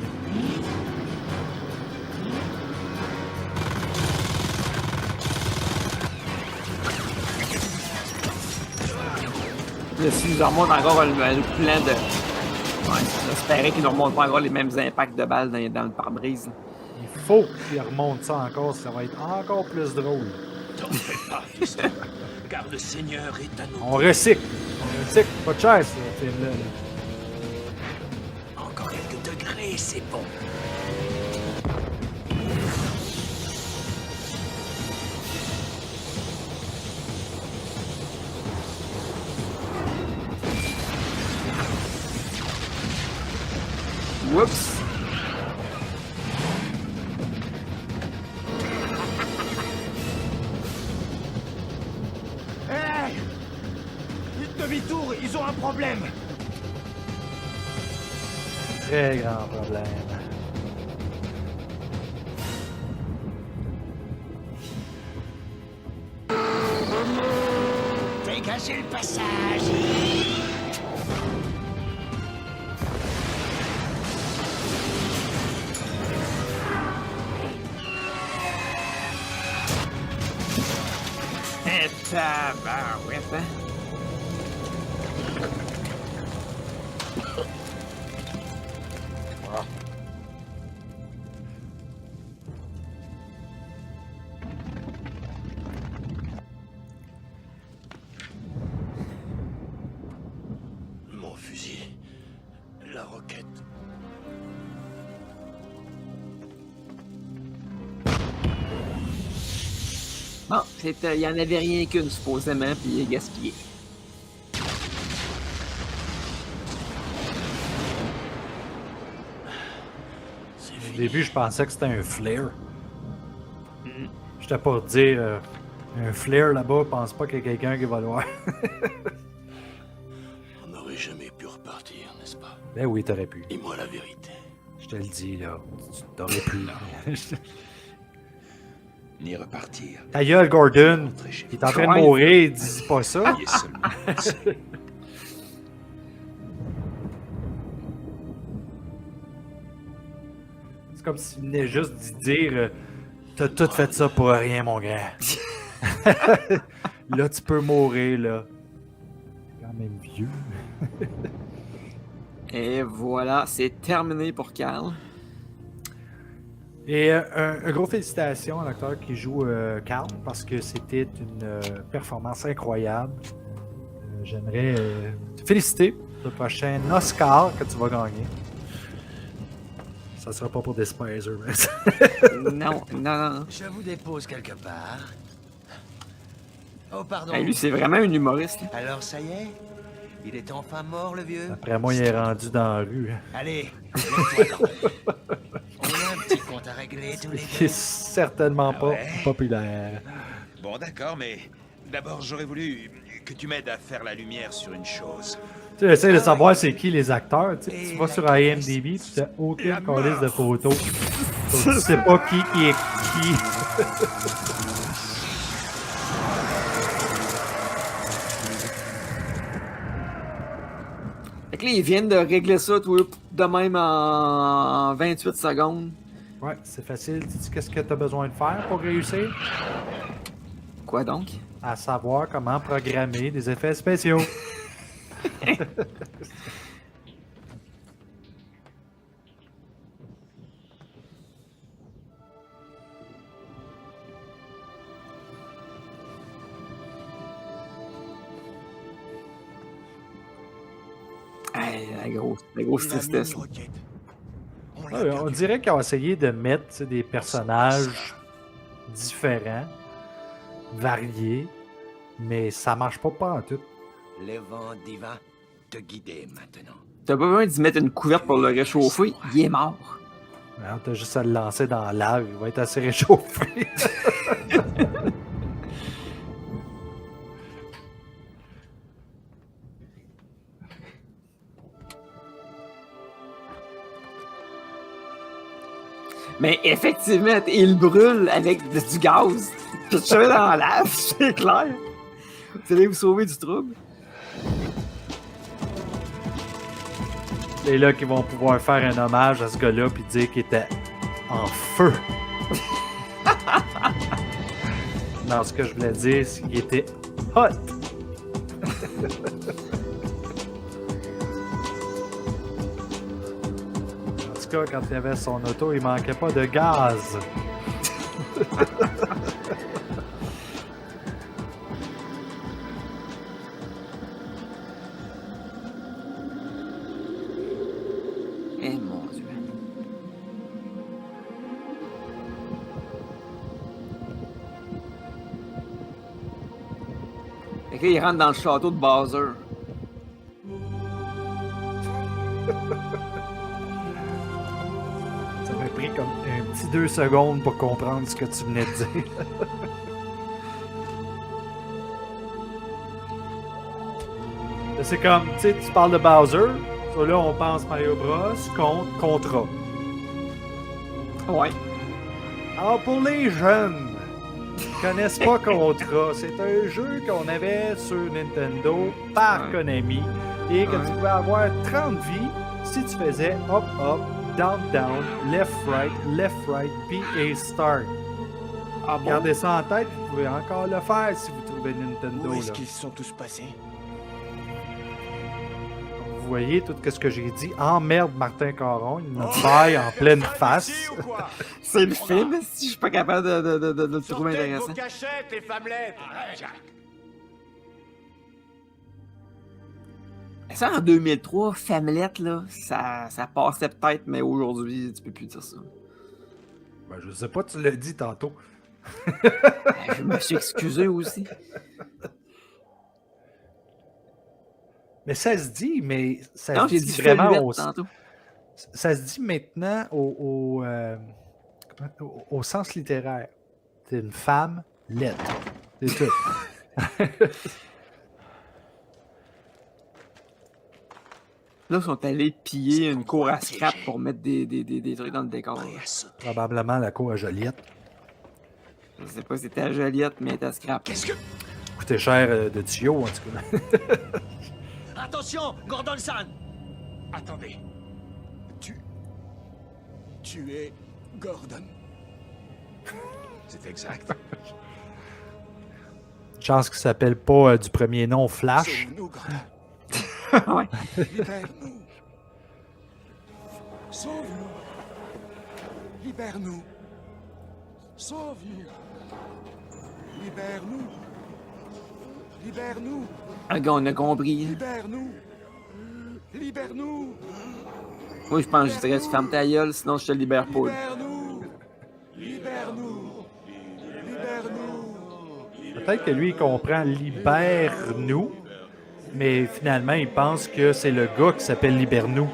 Là, si nous remontent encore le plan de... Ouais, j'espérais qu'ils ne remontent pas encore les mêmes impacts de balles dans le pare-brise. Il faut qu'ils remontent ça encore, ça va être encore plus drôle. T'en fais pas, fiston. Car le Seigneur est à nous. On recycle. On recycle. Pas de cher, ce film-là. Encore quelques degrés, c'est bon. Oups! Hey! Demi-tour, ils ont un problème! Très grand problème. Dégagez le passage! Tabarouette, hein? Mon fusil. La roquette. Bon, il y en avait rien qu'une, supposément, puis il est gaspillé. Au début, je pensais que c'était un flare. J'étais pour dire, un flare là-bas, pense pas qu'il y a quelqu'un qui va le voir. On n'aurait jamais pu repartir, n'est-ce pas? Ben oui, t'aurais pu. Dis-moi la vérité. Je te le dis, là. T'aurais pu. Ni repartir. Ta gueule, Gordon. Il est en train de mourir, dis pas ça. Il est seulement... C'est comme s'il venait juste d'y dire t'as tout fait ça pour rien, mon grand. Là, tu peux mourir, là. Quand même vieux. Et voilà, c'est terminé pour Carl. Et un gros félicitations à l'acteur qui joue Carl, parce que c'était une performance incroyable. J'aimerais te féliciter pour le prochain Oscar que tu vas gagner. Ça sera pas pour Despiser, mais... Non. Je vous dépose quelque part. Oh, pardon. Hey, lui, c'est vraiment un humoriste. Alors, ça y est? Il est enfin mort, le vieux? Après moi, il est rendu dans la rue. Allez, lève-toi quand même. On a un petit compte à régler tous les deux. Il est certainement pas populaire. Bon, d'accord, mais d'abord, j'aurais voulu que tu m'aides à faire la lumière sur une chose. Tu essaies de savoir c'est qui les acteurs. Tu vas sur IMDb, tu n'as aucune liste de photos. Donc, tu sais pas qui est qui. Fait que là, ils viennent de régler ça tout de même en 28 secondes. Ouais, c'est facile. Dis qu'est-ce que tu as besoin de faire pour réussir? Quoi donc? À savoir comment programmer des effets spéciaux. La grosse tristesse. Ouais, on dirait qu'ils ont essayé de mettre des personnages différents, variés, mais ça marche pas en tout. Le vent divin te guider maintenant. T'as pas besoin d'y mettre une couverte pour le réchauffer, il est mort. Alors, t'as juste à le lancer dans la lave, il va être assez réchauffé. Mais effectivement, il brûle avec du gaz. Je suis dans la lave, c'est clair. Vous allez vous sauver du trouble. C'est là qu'ils vont pouvoir faire un hommage à ce gars-là puis dire qu'il était en feu. Non, ce que je voulais dire, c'est qu'il était hot. En tout cas, quand il avait son auto, il manquait pas de gaz. Eh mon Dieu. Fait que là, il rentre dans le château de Bowser. Ça m'a pris comme un petit 2 secondes pour comprendre ce que tu venais de dire. C'est comme, tu sais, tu parles de Bowser, so là on pense Mario Bros contre Contra. Ouais. Alors pour les jeunes qui connaissent pas Contra, c'est un jeu qu'on avait sur Nintendo par Konami et que tu pouvais avoir 30 vies si tu faisais up, up, down, down, left, right, B et start. Ah bon? Gardez ça en tête, vous pouvez encore le faire si vous trouvez Nintendo. Où est-ce là. qu'ils sont tous passés? Vous voyez tout ce que j'ai dit. Emmerde Martin Caron, il nous baille en pleine face. C'est le film, si je suis pas capable de le trouver intéressant. Vos cachettes, les femmelettes! Ça, en 2003, Femmelette, là, ça passait peut-être, mais aujourd'hui, tu peux plus dire ça. Ben, je sais pas, tu l'as dit tantôt. Je me suis excusé aussi. Mais ça se dit, mais ça Non, se j'ai dit dit vraiment Femmelette au... tantôt. Ça se dit maintenant au sens littéraire. C'est une femme lettre. C'est tout. Là, ils sont allés piller une cour à scrap pour mettre des trucs dans le décor. Probablement la cour à Joliette. Je sais pas si c'était à Joliette, mais c'était à scrap. Qu'est-ce que... Coûtait cher de tuyaux, en tout cas. Attention, Gordon-san! Attendez. Tu es Gordon? C'est exact. Chance qu'il s'appelle pas du premier nom Flash. Sauve-nous, Gordon. Ouais. Libère-nous. Sauve-nous. Libère-nous. Sauve-nous. Libère-nous. Libère-nous. Un gars, on a compris. Libère-nous. Libère-nous. Moi, je pense que je dirais, tu fermes ta gueule, sinon je te libère pas. Libère-nous. Libère-nous. Libère-nous. Peut-être que lui, il comprend libère-nous, mais finalement, il pense que c'est le gars qui s'appelle Libère-nous.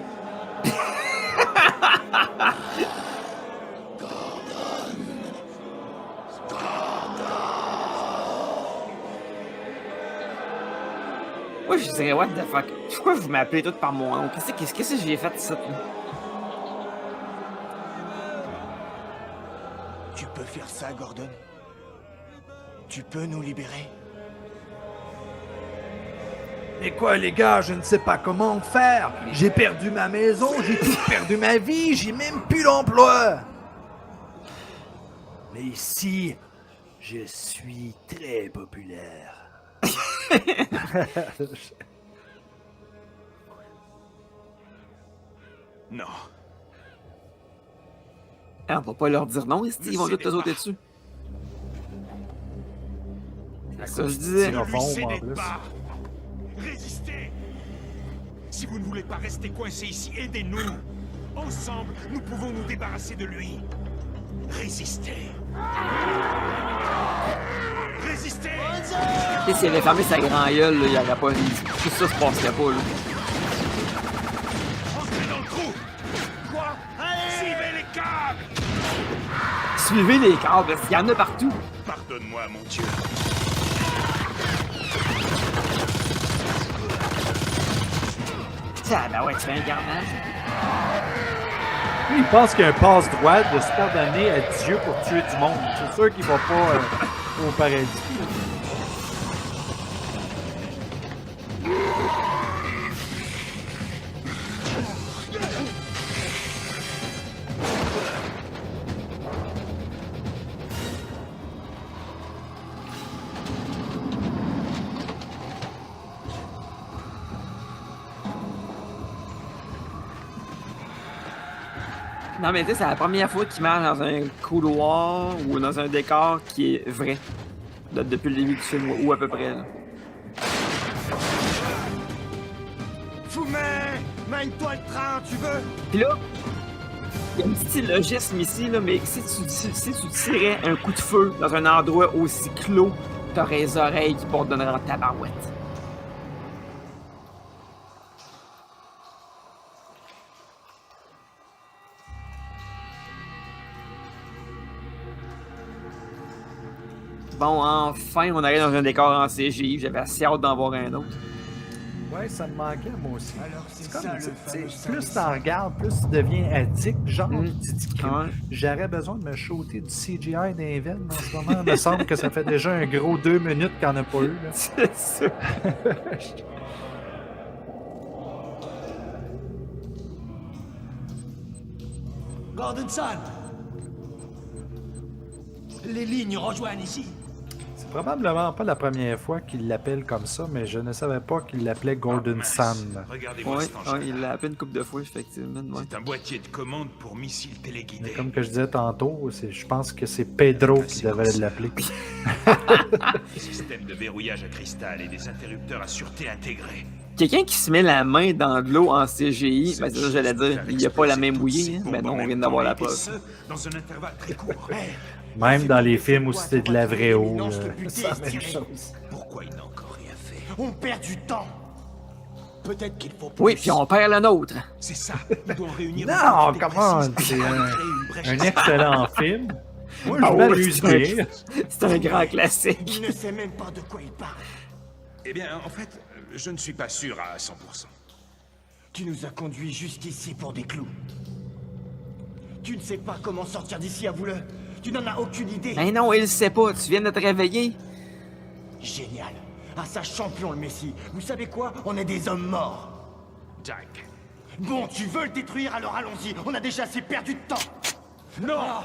Moi, je dirais, what the fuck? Pourquoi vous m'appelez tout par mon nom? Qu'est-ce que j'ai fait de ça? Tu peux faire ça, Gordon? Tu peux nous libérer? Mais quoi, les gars, je ne sais pas comment faire. J'ai perdu ma maison, j'ai tout perdu ma vie, j'ai même plus d'emploi. Mais ici, je suis très populaire. Non. Ah, on va pas leur dire non, ils vont tous te sauter dessus. C'est ça que je disais. Ne lui cédez pas. Résistez. Si vous ne voulez pas rester coincé ici, aidez-nous. Ensemble, nous pouvons nous débarrasser de lui. Résistez. Résistez. Et s'il avait fermé sa grand gueule, là, il aurait pas... Tout ça se passerait pas, là. Entrez dans le trou. Quoi? Suivez les câbles. Suivez les câbles, il y en a partout. Pardonne-moi, mon Dieu. Ah, ben ouais, tu fais un carnage. Lui, il pense qu'il y a un passe-droit de se pardonner à Dieu pour tuer du monde. C'est sûr qu'il va pas au paradis. Non, mais tu sais, c'est la première fois qu'il marche dans un couloir ou dans un décor qui est vrai. Depuis le début du film, ou à peu près, là. Fumé! Mène-toi le train, tu veux? Pis là, il y a un petit illogisme ici, là, mais si tu tirais un coup de feu dans un endroit aussi clos, t'aurais les oreilles qui bourdonneraient en tabarouette. Bon, enfin, on arrive dans un décor en CGI. J'avais assez hâte d'en voir un autre. Ouais, ça me manquait, moi aussi. C'est comme, plus t'en regardes, plus tu deviens addict. Genre, tu dis que j'aurais besoin de me shooter du CGI dans les veines en ce moment. Il me semble que ça fait déjà un gros 2 minutes qu'on n'a pas eu. C'est ça. Gordon Sun! Les lignes rejoignent ici. C'est probablement pas la première fois qu'il l'appelle comme ça, mais je ne savais pas qu'il l'appelait Gordon Sun. Regardez-moi cet engin. Il l'a appelé une couple de fois, effectivement. Ouais. C'est un boîtier de commande pour missiles téléguidés. Mais comme que je disais tantôt, je pense que c'est Pedro qui devrait l'appeler. Système de verrouillage à cristal et des interrupteurs à sûreté intégrés. Quelqu'un qui se met la main dans de l'eau en CGI, ben c'est ça que j'allais dire, il n'y a pas la même bouillie, hein? Ben non, on vient d'avoir la preuve. Dans un intervalle très court. Même dans les films où c'était de la vraie eau, c'est la même chose. Pourquoi il n'a encore rien fait? On perd du temps. Peut-être qu'il faut plus. Oui, puis on perd le nôtre. C'est ça, nous devons réunir... Non, comment? C'est un excellent film. Moi, je m'amuse bien. C'est un grand classique. Il ne sait même pas de quoi il parle. Eh bien, en fait, je ne suis pas sûr à 100%. Tu nous as conduits jusqu'ici pour des clous. Tu ne sais pas comment sortir d'ici à vous-le. Tu n'en as aucune idée. Ben non, il le sait pas. Tu viens de te réveiller. Génial. Ah ça, champion le Messie. Vous savez quoi? On est des hommes morts. Jack. Bon, tu veux le détruire, alors allons-y. On a déjà assez perdu de temps. Non.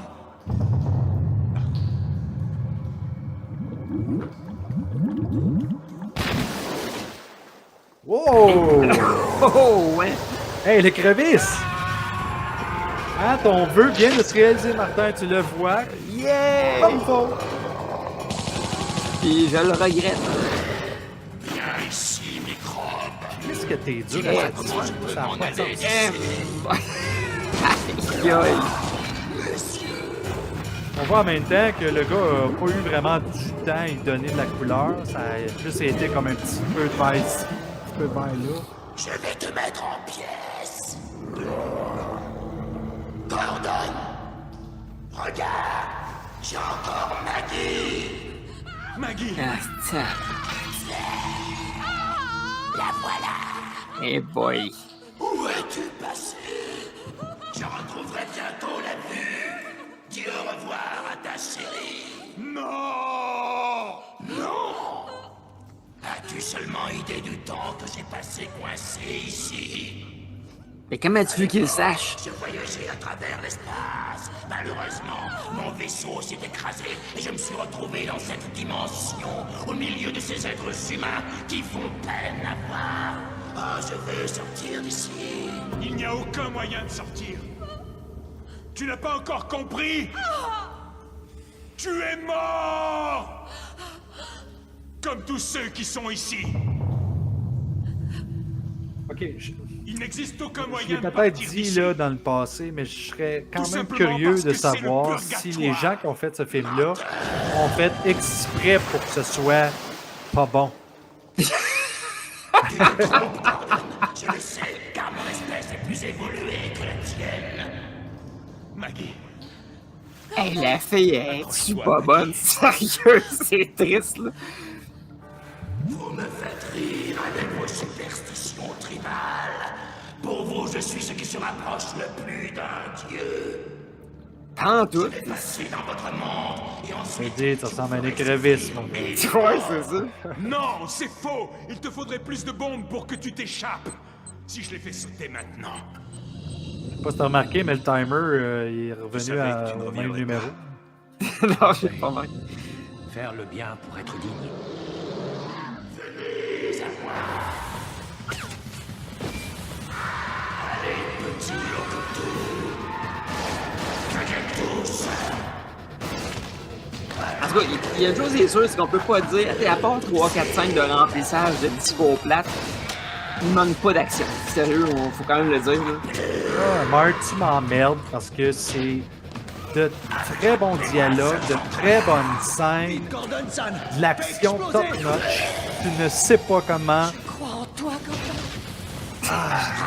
Wow! Oh, ouais! Hey, l'écrevisse! Hein, ton vœu vient de se réaliser, Martin, tu le vois. Yeah! Comme faut. Puis je le regrette. Viens ici, microbe. Qu'est-ce que t'es dur à satisfaire? Ça a pas de sens. Aïe, aïe. On voit en même temps que le gars a pas eu vraiment du temps à lui donner de la couleur. Ça a plus été comme un petit peu de verre ici, un petit peu de verre là. Je vais te mettre en pièces. Gordon, regarde, j'ai encore Maggie. Maggie. Ah, ça. La voilà. Hey boy. Où es-tu passé? Je retrouverai bientôt la vue. Dis au revoir à ta chérie. Non! Non! As-tu seulement idée du temps que j'ai passé coincé ici? Et comment tu veux qu'il le sache? Je voyageais à travers l'espace. Malheureusement, mon vaisseau s'est écrasé et je me suis retrouvé dans cette dimension, au milieu de ces êtres humains qui font peine à voir. Ah, je veux sortir d'ici. Il n'y a aucun moyen de sortir. Tu n'as pas encore compris? Tu es mort! Comme tous ceux qui sont ici. Ok, Il n'existe aucun je moyen l'ai de peut-être partir dit d'ici. là, dans le passé, mais je serais quand Tout même simplement curieux parce de que c'est le savoir si les purgatoire. gens qui ont fait ce film-là ont fait exprès pour que ce soit pas bon. Je le sais, car mon espèce est plus évoluée que la tienne. Maggie. Hey, la fille est pas bonne, sérieux, c'est triste, là. Vous me faites rire avec vos superstitions tribales. Pour vous, je suis ce qui se rapproche le plus d'un dieu. Tantôt. Je vais passer dans votre monde et Je ensuite... veux dire, ça ressemble à un écrevisse, mon gars. Ouais, c'est ça. Non, c'est faux. Il te faudrait plus de bombes pour que tu t'échappes. Si je les fais sauter maintenant. Je sais pas si t'as remarqué, mais le timer, il est revenu savais que tu ne au même reviendrais numéro. Non, j'ai pas mal. Faire le bien pour être digne. Venez à moi. Allez, petit locoto. Cagatos. En tout cas, il y a une chose qui est sûre, c'est qu'on peut pas dire, à part 3, 4, 5 de remplissage de discours plates, il manque pas d'action. Sérieux, faut quand même le dire, là. Ah, Marc, tu m'emmerdes parce que c'est de très bons dialogues, de très bonnes scènes, de l'action top-notch. Tu ne sais pas comment... Crois en toi, Gordon.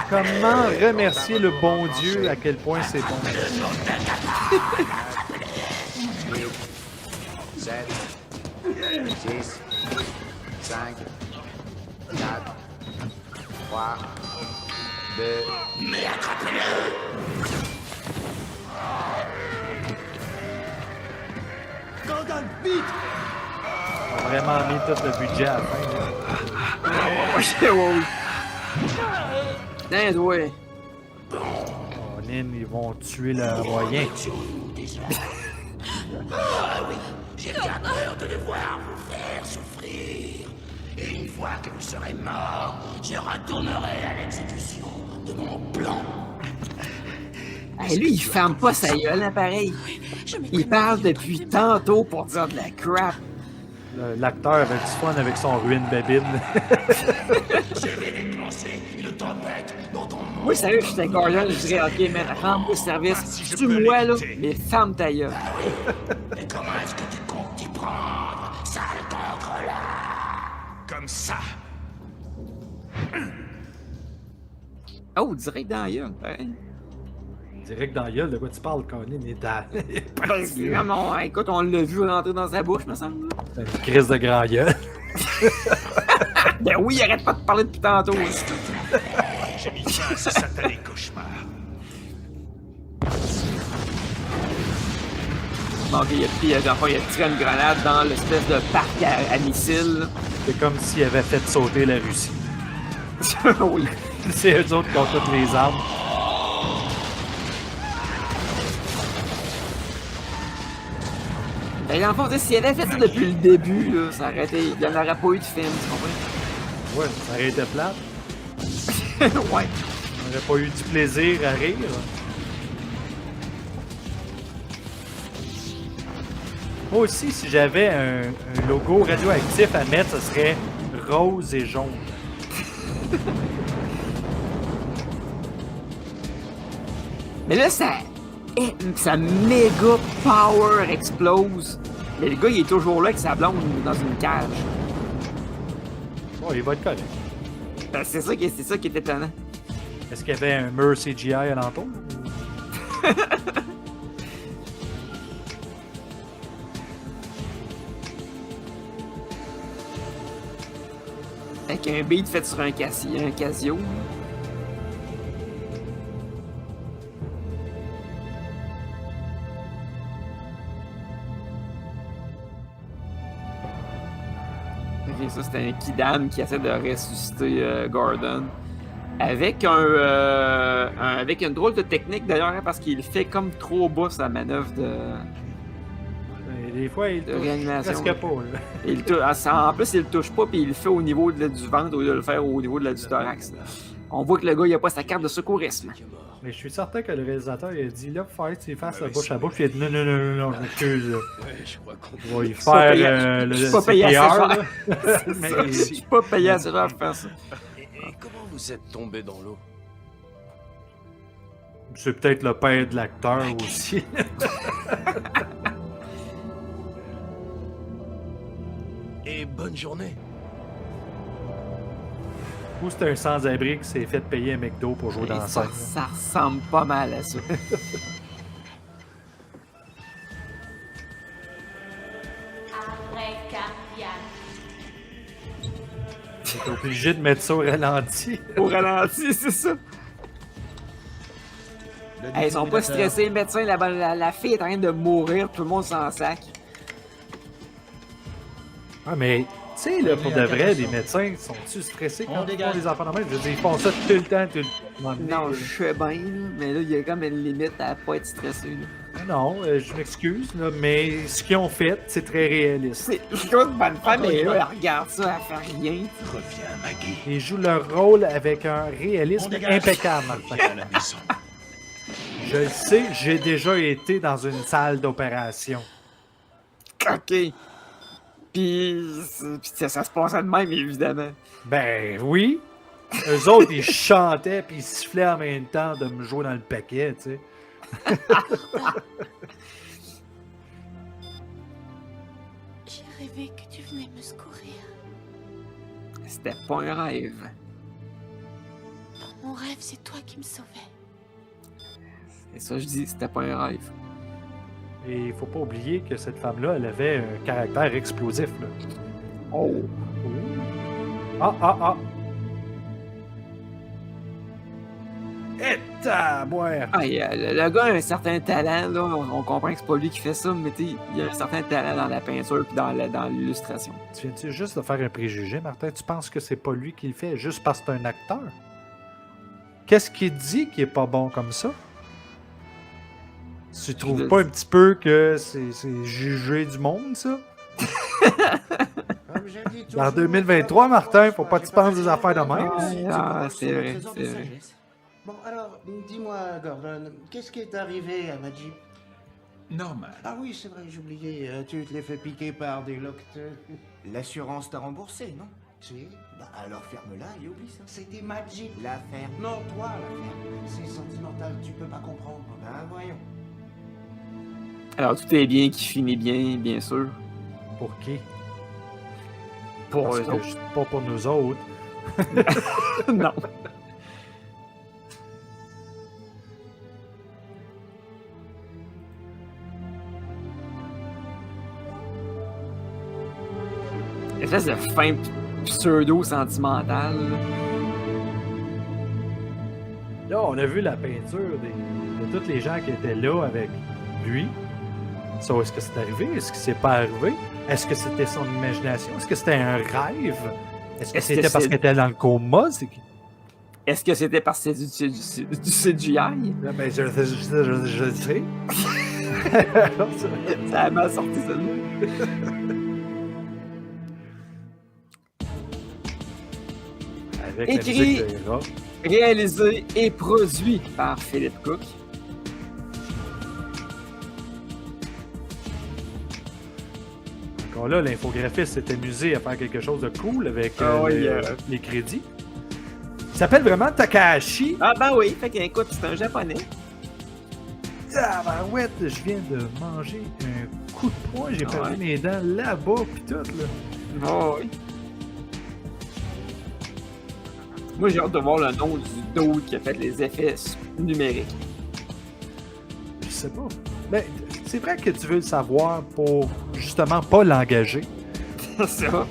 Comment remercier le bon Dieu à quel point c'est bon. 7, 6, 5, 4, 3, 2... Mais attrapez-le. Gordon, vite! On a vraiment mis tout le budget à la fin. Là. Tiens, ouais. Oh, Lynn, ils vont tuer le moyen. Ah oui, j'ai bien peur de devoir vous faire souffrir. Et une fois que vous serez mort, je retournerai à l'exécution de mon plan. Hey, lui, il ferme pas sa gueule, hein, pareil. Il parle depuis tantôt pour dire de la crap. L'acteur avait du fun avec son ruine babine. Je vais déclencher une tempête dans ton monde. Moi, sérieux, je suis Gordon, je dirais, ok, man, rends-moi le service. Tue-moi, là, mais ferme ta gueule. Et comment est-ce que tu comptes t'y prendre, sale cancre là? Comme ça. Oh, direct dans la gueule, pareil. Direct dans la gueule, de quoi tu parles, Colin? Il est dans... Ah non, écoute, on l'a vu rentrer dans sa bouche, me semble. C'est une crise de grand gueule. Ben oui, il arrête pas de parler depuis tantôt. J'ai mis fin à ce satané cauchemar. Bon, ok, il a tiré une grenade dans l'espèce de parc à missiles. C'est comme s'il avait fait sauter la Russie. Oui. C'est eux autres qui ont toutes les armes. Ben, en fait, s'il avait fait ça depuis le début, là, ça aurait été... il n'y en aurait pas eu de film, tu comprends? Ouais, ça aurait été plate. Ouais. On n'aurait pas eu du plaisir à rire. Moi aussi, si j'avais un logo radioactif à mettre, ce serait rose et jaune. Mais là, sa méga power explose. Mais le gars, il est toujours là avec sa blonde dans une cage. Oh, il va être correct. Ben, c'est ça qui est étonnant. Est-ce qu'il y avait un mur CGI alentour? Avec un beat fait sur un Casio. Ok, ça c'est un Kidam qui essaie de ressusciter Gordon. Avec avec une drôle de technique d'ailleurs, hein, parce qu'il fait comme trop bas sa manœuvre de. Des fois, il touche réanimation. presque pas. Là. En plus, il le touche pas, puis il le fait au niveau du ventre au lieu de le faire au niveau du thorax. Là. On voit que le gars, il a pas sa carte de secourisme. Mais je suis certain que le réalisateur, il a dit là, pour faire ses faces bouche à bouche, puis il a dit non, je m'excuse. Je crois qu'on va y faire le Je suis pas payé assez cher. Mais Je suis pas payé assez cher pour faire ça. Et comment vous êtes tombé dans l'eau? c'est peut-être le père de l'acteur aussi. Et bonne journée. Ou c'est un sans-abri qui s'est fait payer un McDo pour jouer dans la scène. Ça ressemble pas mal à ça. T'es obligé de mettre ça au ralenti. Au ralenti, c'est ça. Hey, ils sont pas stressés, le médecin, la fille est en train de mourir, tout le monde s'en sac. Ah, mais, tu sais, là, pour de vrai, les médecins sont-tu stressés quand ils font les enfants de même? Je veux dire, ils font ça tout le temps, Non, je sais bien, là, mais là, il y a comme une limite à pas être stressé. Là. Non, je m'excuse, là, mais ce qu'ils ont fait, c'est très réaliste. C'est une bonne femme, mais là, elle regarde ça, elle fait rien. Reviens, Maggie. Ils jouent leur rôle avec un réalisme impeccable, Martin. Je le sais, j'ai déjà été dans une salle d'opération. OK. Puis ça se passait de même, évidemment. Ben oui. Eux autres, ils chantaient puis ils sifflaient en même temps de me jouer dans le paquet, tu sais. J'ai rêvé que tu venais me secourir. C'était pas un rêve. Dans mon rêve, c'est toi qui me sauvais. Et ça, je dis, c'était pas un rêve. Et il faut pas oublier que cette femme-là, elle avait un caractère explosif, là. Oh! Ah! Et à boire! Ah, le gars a un certain talent, là. On comprend que c'est pas lui qui fait ça, mais il a un certain talent dans la peinture et dans l'illustration. Tu viens-tu juste de faire un préjugé, Martin? Tu penses que c'est pas lui qui le fait juste parce que c'est un acteur? Qu'est-ce qu'il dit qui est pas bon comme ça? Tu trouves pas un petit peu que c'est juger du monde, ça? En 2023, Martin, faut pas que tu penses des affaires de même. Ah, c'est vrai. Bon, alors, dis-moi, Gordon, qu'est-ce qui est arrivé à Maggie? Normal. Ah oui, c'est vrai, j'oubliais, tu te l'es fait piquer par des locteurs. L'assurance t'a remboursé, non? Si. Bah alors ferme-la et oublie ça. C'était Maggie. L'affaire. Non, toi, l'affaire. C'est sentimental, tu peux pas comprendre. Ben voyons. Alors, tout est bien qui finit bien, bien sûr. Pour qui? Pour Parce eux que autres. pas pour nous autres. Non. Espèce de fin pseudo-sentimentale. Là, on a vu la peinture de tous les gens qui étaient là avec lui. Ça, est-ce que c'est arrivé? Est-ce que c'est pas arrivé? Est-ce que c'était son imagination? Est-ce que c'était un rêve? Est-ce que c'était parce qu'elle était dans le coma? Est-ce que c'était parce que c'est du CGI? Ben, je le sais. Ça a mal sorti, celle-là. Avec Écrit, la musique de Hera. réalisé et produit par Philip Cook. Encore là, l'infographiste s'est amusé à faire quelque chose de cool avec les crédits. Il s'appelle vraiment Takahashi. Ah ben oui, fait qu'écoute, c'est un japonais. Ah ben ouais, je viens de manger un coup de poing, j'ai perdu mes dents là-bas pis tout là. Oh, oui. Moi j'ai hâte de voir le nom du dude qui a fait les effets numériques. Je sais pas. Ben, c'est vrai que tu veux le savoir pour justement pas l'engager. C'est ça.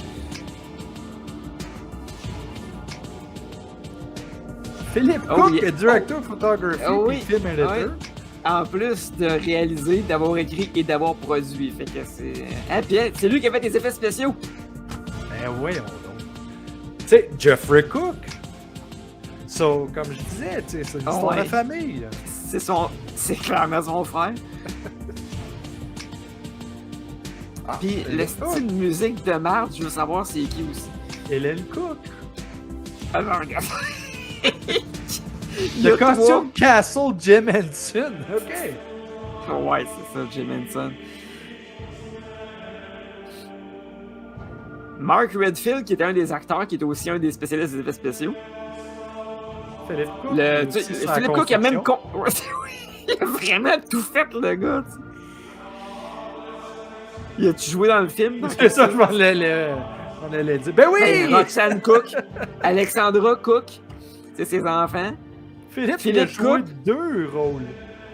Philippe Cook, director photography et film editor. En plus de réaliser, d'avoir écrit et d'avoir produit. Fait que c'est. Ah, puis c'est lui qui a fait les effets spéciaux. Ben voyons donc. Tu sais, Jeffrey Cook. So, comme je disais, c'est une histoire de famille. C'est clairement son frère. Puis le style de musique de merde, je veux savoir c'est qui aussi. Hélène Cook. Alors, regarde. Le costume Castle Jim Henson. OK. Ouais, c'est ça, Jim Henson. Mark Redfield, qui était un des acteurs, qui était aussi un des spécialistes des effets spéciaux. Philippe Cook. Philippe Cook a même... il a vraiment tout fait, le gars. T'sais. Il a-tu joué dans le film? C'est ça, je m'en allais dire. Ben oui! Ben, Roxanne Cook, Alexandra Cook, c'est ses enfants. Philippe a joué 2 rôles.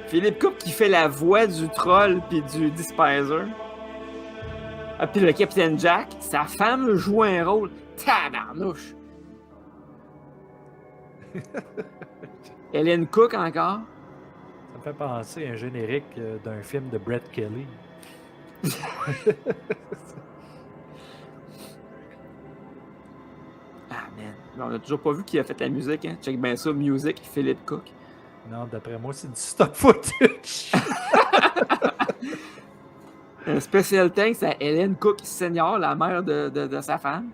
Philippe Cook qui fait la voix du troll puis du Despiser. Ah, puis le Capitaine Jack, sa femme joue un rôle. Tabarnouche! Hélène Cook encore. Ça me fait penser à un générique d'un film de Brett Kelly. Ah, man. On a toujours pas vu qui a fait la musique, hein? Check bien ça, music, Philippe Cook. Non, d'après moi, c'est du stock footage. Un special thanks à Hélène Cook Senior, la mère de sa femme.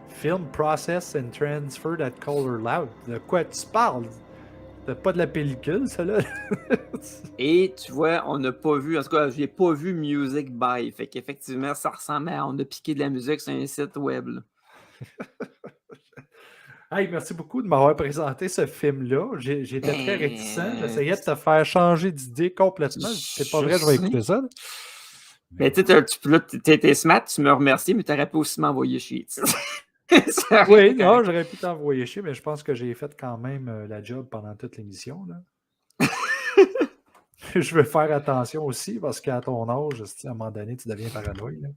Film process and transferred at Color Loud. De quoi tu parles? C'est pas de la pellicule, ça, là? Et tu vois, on n'a pas vu, en tout cas, j'ai pas vu Music By. Fait qu'effectivement, ça ressemble à on a piqué de la musique sur un site web. Là. Hey, merci beaucoup de m'avoir présenté ce film-là. J'étais très réticent. J'essayais de te faire changer d'idée complètement. C'est pas vrai, je vais écouter ça. Là. Mais tu étais smart, tu me remercies, mais tu aurais pu aussi m'envoyer chier. Oui, non, j'aurais pu t'envoyer chier, mais je pense que j'ai fait quand même la job pendant toute l'émission. Là. Je veux faire attention aussi parce qu'à ton âge, à un moment donné, tu deviens paranoïaque. Là.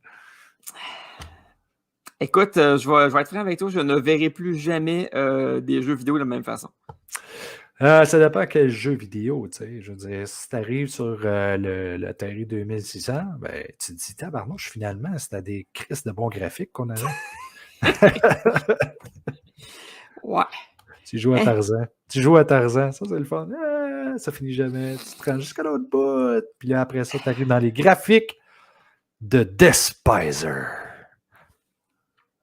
Écoute, je vais être franc avec toi, je ne verrai plus jamais des jeux vidéo de la même façon. Ça dépend quel jeu vidéo, tu sais. Je veux dire, si tu arrives sur le Atari 2600, ben, tu te dis, tabarnouche, finalement, c'était des crises de bons graphiques qu'on avait. Ouais. Tu joues à Tarzan. Tu joues à Tarzan, ça c'est le fun. Ça finit jamais. Tu te rends jusqu'à l'autre bout. Puis là, après ça, tu arrives dans les graphiques de Despiser.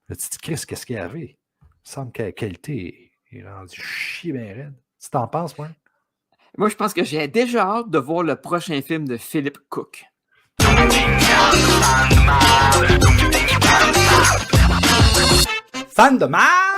Là, tu te dis, Chris, qu'est-ce qu'il y avait? Il me semble que la qualité est rendue chier bien raide. Tu t'en penses, moi? Moi, je pense que j'ai déjà hâte de voir le prochain film de Philippe Cook. Fan de marde!